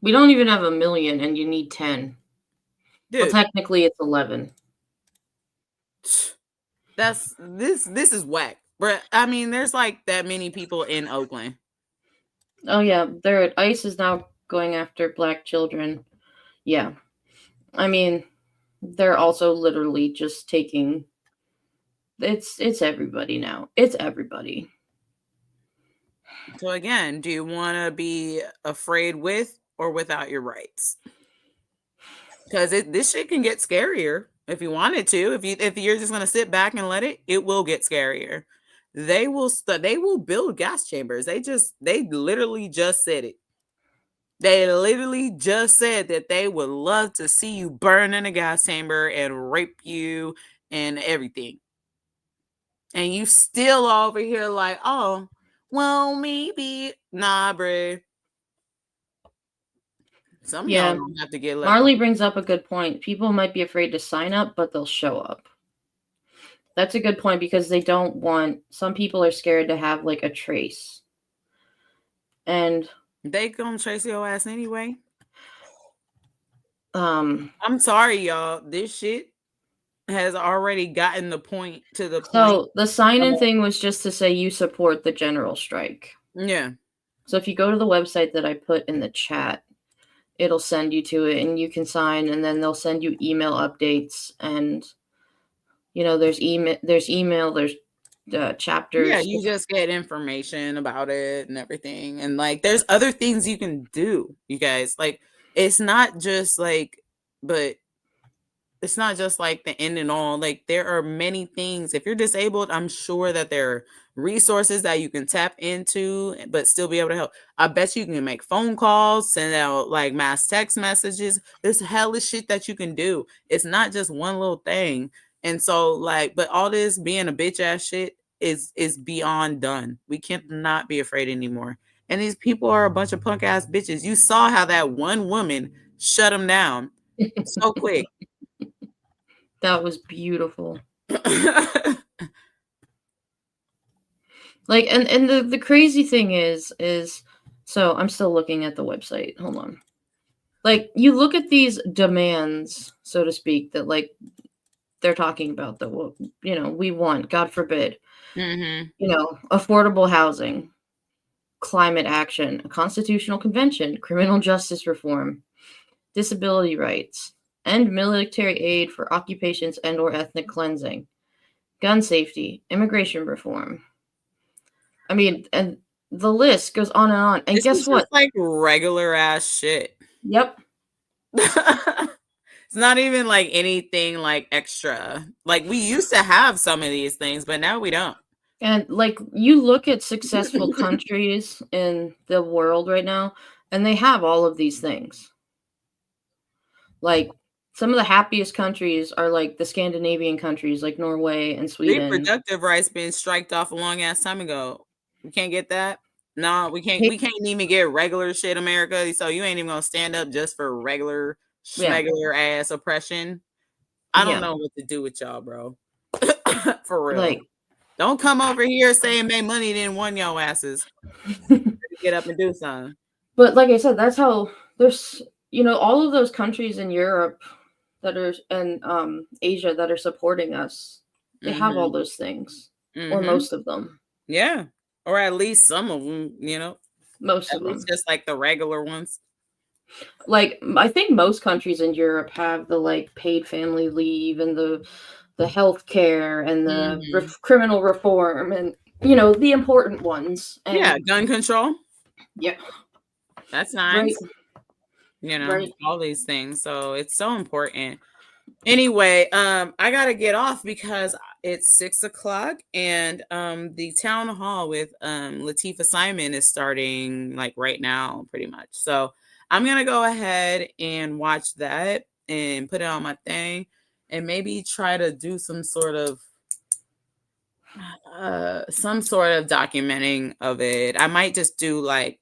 we don't even have 1 million and you need 10. Dude. Well, technically it's 11. This is whack. But I mean, there's like that many people in Oakland. Oh yeah, ICE is now going after black children. Yeah. I mean, they're also literally just taking it's everybody now. It's everybody. So again, do you want to be afraid with or without your rights? Because this shit can get scarier if you wanted to. If you're just gonna sit back and let it will get scarier. They will build gas chambers. They literally just said it. They literally just said that they would love to see you burn in a gas chamber and rape you and everything. And you still over here like, oh, well, maybe. Nah, bruh. Some of y'all don't have to get left. Marley brings up a good point. People might be afraid to sign up, but they'll show up. That's a good point because they don't want, some people are scared to have like a trace. And they gonna trace your ass anyway. I'm sorry, y'all. This shit has already gotten the point. So the sign-in thing was just to say you support the general strike. Yeah. So if you go to the website that I put in the chat, it'll send you to it and you can sign, and then they'll send you email updates, and there's email, there's chapters. Yeah, you just get information about it and everything. And like there's other things you can do, you guys. Like it's not just like the end and all. Like there are many things. If you're disabled, I'm sure that there are resources that you can tap into but still be able to help. I bet you can make phone calls, send out like mass text messages. There's hella shit that you can do. It's not just one little thing. And so like, but all this being a bitch ass shit is beyond done. We cannot be afraid anymore. And these people are a bunch of punk ass bitches. You saw how that one woman shut them down so quick. That was beautiful. Like, and the crazy thing is so I'm still looking at the website. Hold on. Like, you look at these demands, so to speak, that like they're talking about that, we want, God forbid, affordable housing, climate action, a constitutional convention, criminal justice reform, disability rights, end military aid for occupations and or ethnic cleansing, gun safety, immigration reform. I mean, and the list goes on and on. And this guess is what? Just like regular ass shit. Yep. It's not even like anything like extra. Like we used to have some of these things, but now we don't. And like you look at successful countries in the world right now, and they have all of these things. Like some of the happiest countries are like the Scandinavian countries, like Norway and Sweden. Reproductive rights been striked off a long ass time ago. We can't get that. No, we can't. We can't even get regular shit, America. So you ain't even gonna stand up just for regular, schmegular ass oppression. I don't know what to do with y'all, bro. For real. Like, don't come over here saying make money then won your asses. Get up and do something. But like I said, that's how there's all of those countries in Europe that are and Asia that are supporting us. They have all those things, or most of them. Yeah. Or at least some of them, most at of least them. Just like the regular ones. Like, I think most countries in Europe have the like paid family leave and the health care and the criminal reform and the important ones. And yeah, gun control. Yeah, that's nice. Right. Right. All these things. So it's so important. Anyway, I gotta get off because it's 6:00 and the town hall with Latifah Simon is starting like right now, pretty much. So I'm gonna go ahead and watch that and put it on my thing and maybe try to do some sort of documenting of it. I might just do like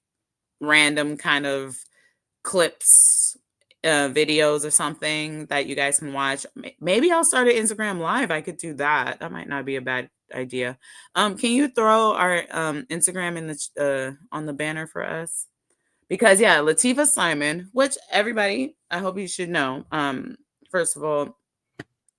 random kind of clips, videos or something that you guys can watch. Maybe I'll start an Instagram live. I could do that. That might not be a bad idea. Can you throw our Instagram in the on the banner for us? Because yeah, Latifah Simon, which everybody, I hope you should know. First of all,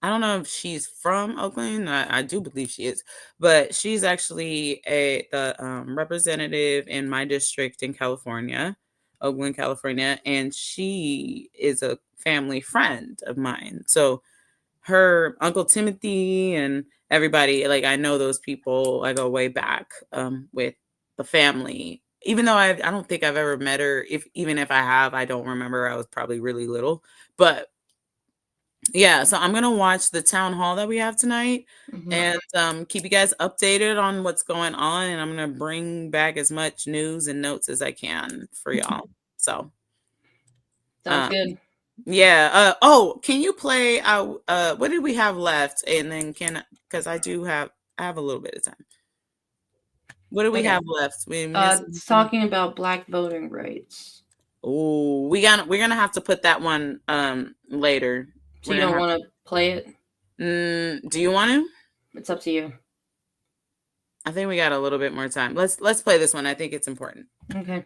I don't know if she's from Oakland. I do believe she is, but she's actually the representative in my district in California, Oakland, California, and she is a family friend of mine. So her Uncle Timothy and everybody, like I know those people. I go way back with the family. Even though I don't think I've ever met her. Even if I have, I don't remember. I was probably really little, but yeah, so I'm gonna watch the town hall that we have tonight and keep you guys updated on what's going on. And I'm gonna bring back as much news and notes as I can for y'all. So Sounds good. Yeah. Oh, can you play what did we have left? And then because I have a little bit of time. What do we have left? It's talking about Black voting rights. Oh, we're gonna have to put that one later. So you don't want to play it? Do you want to? It's up to you. I think we got a little bit more time. Let's play this one. I think it's important. Okay.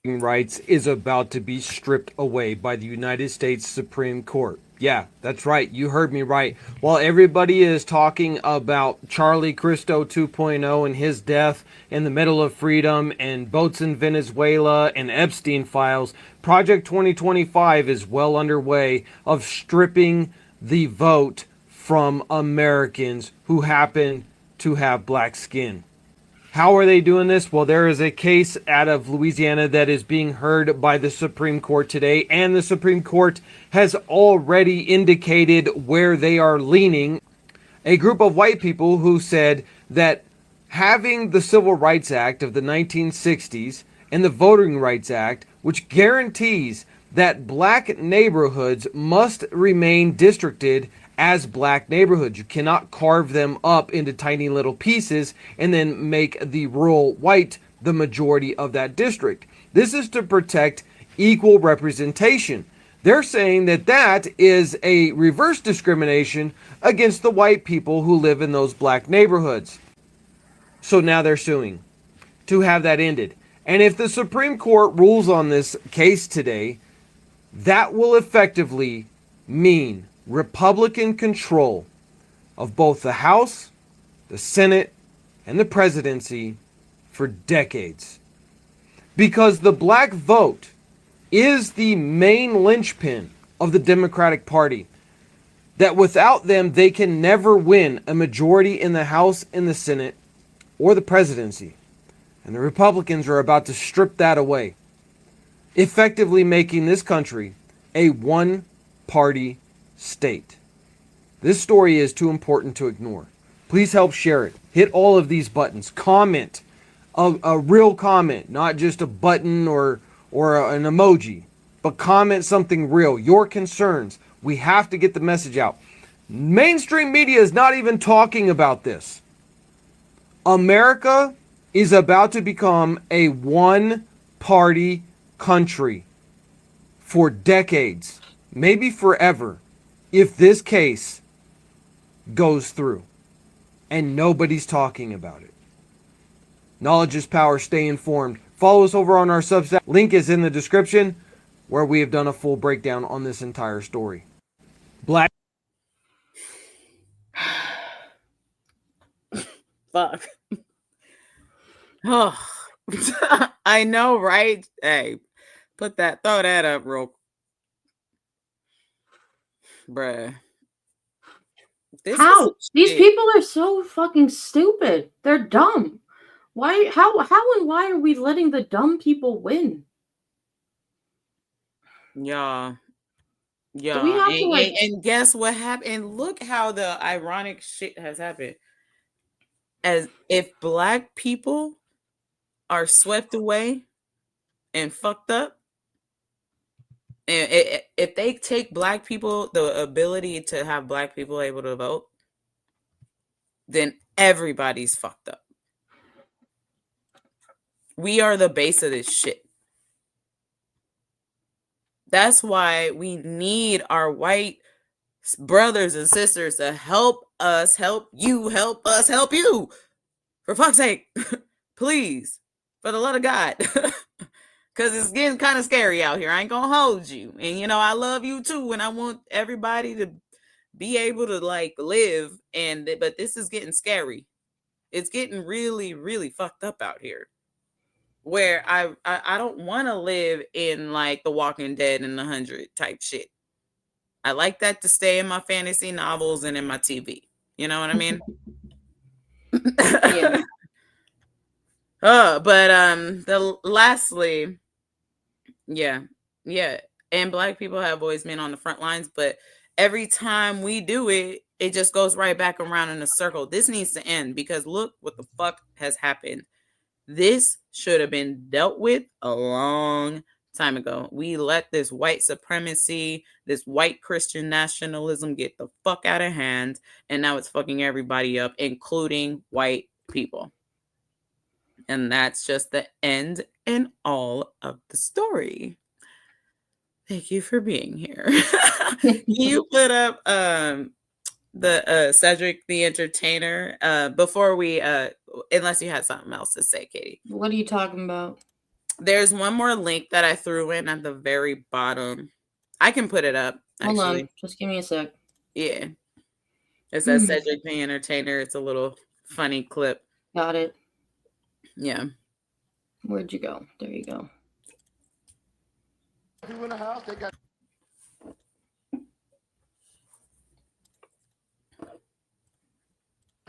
Rights is about to be stripped away by the United States Supreme Court. Yeah, that's right. You heard me right. While everybody is talking about Charlie Cristo 2.0 and his death and the Medal of Freedom and boats in Venezuela and Epstein files, Project 2025 is well underway of stripping the vote from Americans who happen to have black skin. How are they doing this? Well, there is a case out of Louisiana that is being heard by the Supreme Court today, and the Supreme Court has already indicated where they are leaning. A group of white people who said that having the Civil Rights Act of the 1960s and the Voting Rights Act, which guarantees that black neighborhoods must remain districted as black neighborhoods. You cannot carve them up into tiny little pieces and then make the rural white the majority of that district. This is to protect equal representation. They're saying that that is a reverse discrimination against the white people who live in those black neighborhoods. So now they're suing to have that ended. And if the Supreme Court rules on this case today, that will effectively mean Republican control of both the House, the Senate, and the presidency for decades. Because the black vote is the main linchpin of the Democratic Party. That without them, they can never win a majority in the House, in the Senate, or the presidency. And the Republicans are about to strip that away, effectively making this country a one-party state. This story is too important to ignore. Please help share it. Hit all of these buttons. Comment. A real comment, not just a button or an emoji, but comment something real. Your concerns. We have to get the message out. Mainstream media is not even talking about this. America is about to become a one-party country for decades, maybe forever, if this case goes through and nobody's talking about it. Knowledge is power. Stay informed. Follow us over on our Substack. Link is in the description, where we have done a full breakdown on this entire story. Black. Fuck. Oh, I know, right? Hey, throw that up real, bruh. How? These people are so fucking stupid. They're dumb. Why? How and why are we letting the dumb people win? Yeah. Do we have to, like... and guess what happened? And look how the ironic shit has happened. As if Black people are swept away and fucked up, and if they take Black people, the ability to have Black people able to vote, then everybody's fucked up. We are the base of this shit. That's why we need our white brothers and sisters to help us, help you, help us, help you. For fuck's sake, please, for the love of God. Because it's getting kind of scary out here. I ain't gonna hold you. And, you know, I love you too. And I want everybody to be able to, like, live. But this is getting scary. It's getting really, really fucked up out here. Where I don't want to live in, like, The Walking Dead and The 100 type shit. I like that to stay in my fantasy novels and in my TV. You know what I mean? Yeah. Lastly, yeah. And Black people have always been on the front lines, but every time we do it, it just goes right back around in a circle. This needs to end because look what the fuck has happened. This should have been dealt with a long time ago. We let this white supremacy, this white Christian nationalism get the fuck out of hand, and now it's fucking everybody up, including white people. And that's just the end and all of the story. Thank you for being here. You put up the Cedric the Entertainer before we unless you had something else to say, Katie. What are you talking about? There's one more link that I threw in at the very bottom. I can put it up, actually. Hold on, just give me a sec. Yeah. It says Cedric the Entertainer. It's a little funny clip. Got it. Yeah. Where'd you go? There you go. People in the house, they got.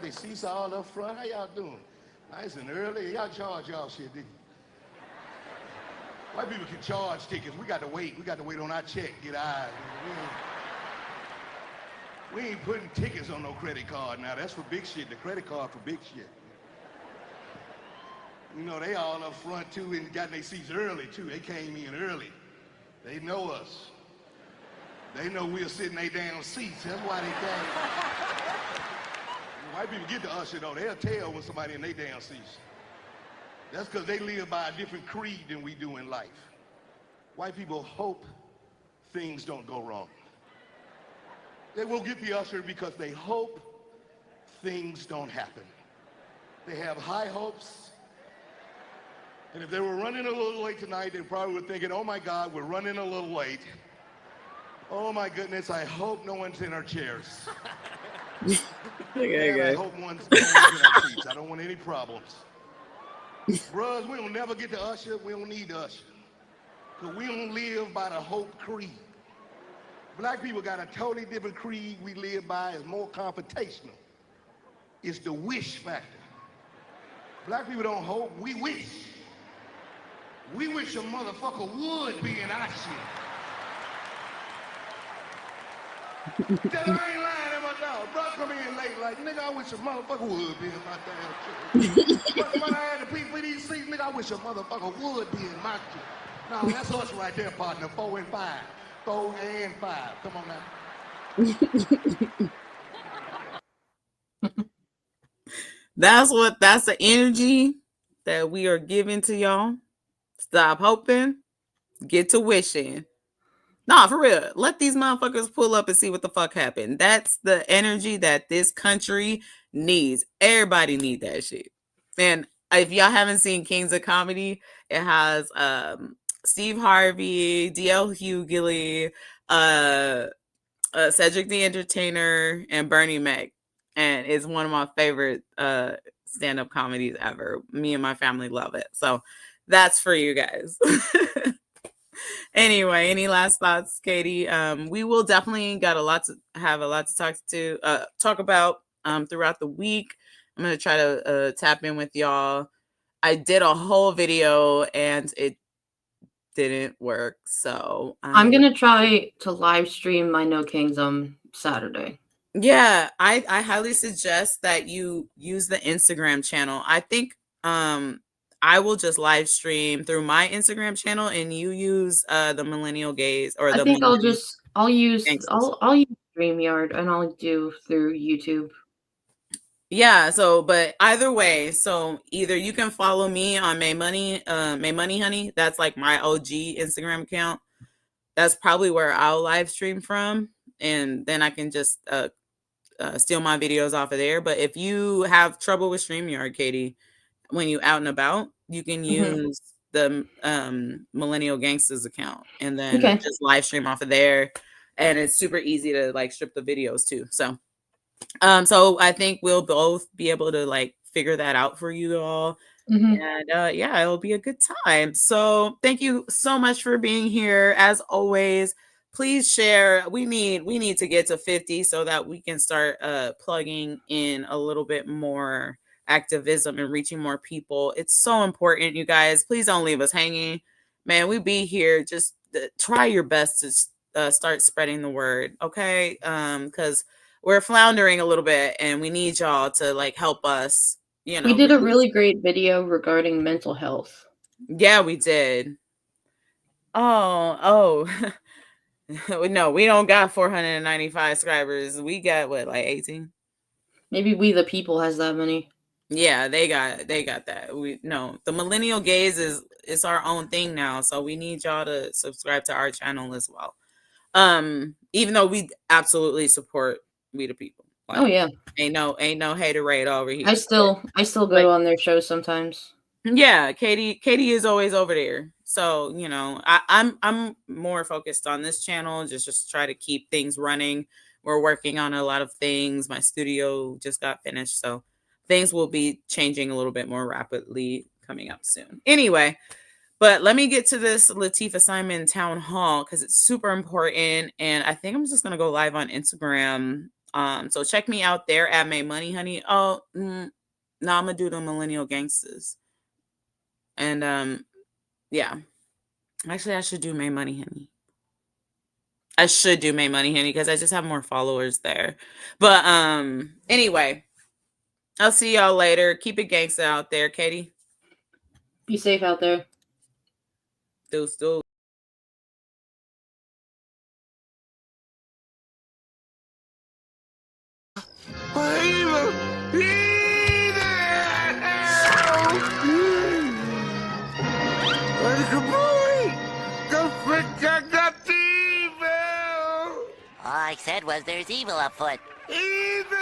They seesaw all up front. How y'all doing? Nice and early. Y'all charge y'all shit, didn't you? White people can charge tickets. We got to wait. We got to wait on our check, get ours. We ain't putting tickets on no credit card now. That's for big shit. The credit card for big shit. You know, they all up front too and got their seats early too. They came in early. They know us. They know we're sitting their damn seats. That's why they came. White people get the usher though. They'll tell when somebody in their damn seats. That's because they live by a different creed than we do in life. White people hope things don't go wrong. They will get the usher because they hope things don't happen. They have high hopes. And if they were running a little late tonight, they probably were thinking, oh my God, we're running a little late. Oh my goodness, I hope no one's in our chairs. I hope no one's in our seats. I don't want any problems. Bruh, we don't never get the usher. We don't need the usher. Because we don't live by the hope creed. Black people got a totally different creed we live by. It's more confrontational. It's the wish factor. Black people don't hope, we wish. We wish a motherfucker would be in our shit. Tell him I ain't lying at my dog. Bro, come in late like, nigga, I wish a motherfucker would be in my damn shit. But when I had to pee for these seats, nigga, I wish a motherfucker would be in my shit. No, that's us right there, partner. 4 and 5. 4 and 5. Come on now. That's the energy that we are giving to y'all. Stop hoping, get to wishing. Nah, for real. Let these motherfuckers pull up and see what the fuck happened. That's the energy that this country needs. Everybody need that shit. And if y'all haven't seen Kings of Comedy, it has Steve Harvey, D.L. Hughley, Cedric the Entertainer, and Bernie Mac. And it's one of my favorite stand-up comedies ever. Me and my family love it. So that's for you guys. Anyway, any last thoughts, Katie? We will definitely have a lot to talk about throughout the week. I'm gonna try to tap in with y'all. I did a whole video and it didn't work, so I'm gonna try to live stream my No Kings Saturday. yeah, I highly suggest that you use the Instagram channel. I think I will just live stream through my Instagram channel and you use the Millennial Gaze or I the think Millennial I'll use Gangsters. I'll use StreamYard and I'll do through YouTube. Yeah, so but either way, so either you can follow me on May Money Honey. That's like my OG Instagram account. That's probably where I'll live stream from, and then I can just steal my videos off of there. But if you have trouble with StreamYard, Katie, when you out and about, you can use the Millennial Gangsters account and then just live stream off of there. And it's super easy to like strip the videos too. So I think we'll both be able to like figure that out for you all. And yeah, it'll be a good time. So thank you so much for being here. As always, please share. We need to get to 50 so that we can start plugging in a little bit more activism and reaching more people. It's so important, you guys. Please don't leave us hanging. Man, we be here. Just try your best to start spreading the word, okay? Because we're floundering a little bit and we need y'all to like help us. You know, we did a really great video regarding mental health. Yeah, we did. Oh. No, we don't got 495 subscribers. We got what, like 18? Maybe We the People has that many. Yeah, they got that. The Millennial Gaze is our own thing now, so we need y'all to subscribe to our channel as well. Even though we absolutely support We the People. Like, oh yeah, ain't no haterade over here. I still go on their show sometimes. Yeah, Katie is always over there. So, you know, I'm more focused on this channel, just try to keep things running. We're working on a lot of things. My studio just got finished, so things will be changing a little bit more rapidly coming up soon. Anyway, but let me get to this Latifah Simon town hall because it's super important, and I think I'm just gonna go live on Instagram. So check me out there at May Money Honey. Oh, no, I'm gonna do the Millennial Gangsters. And yeah, actually I should do May Money Honey. I should do May Money Honey because I just have more followers there. But anyway, I'll see y'all later. Keep it gangsta out there, Katie. Be safe out there. Deuce. All I said was there's evil afoot. Evil!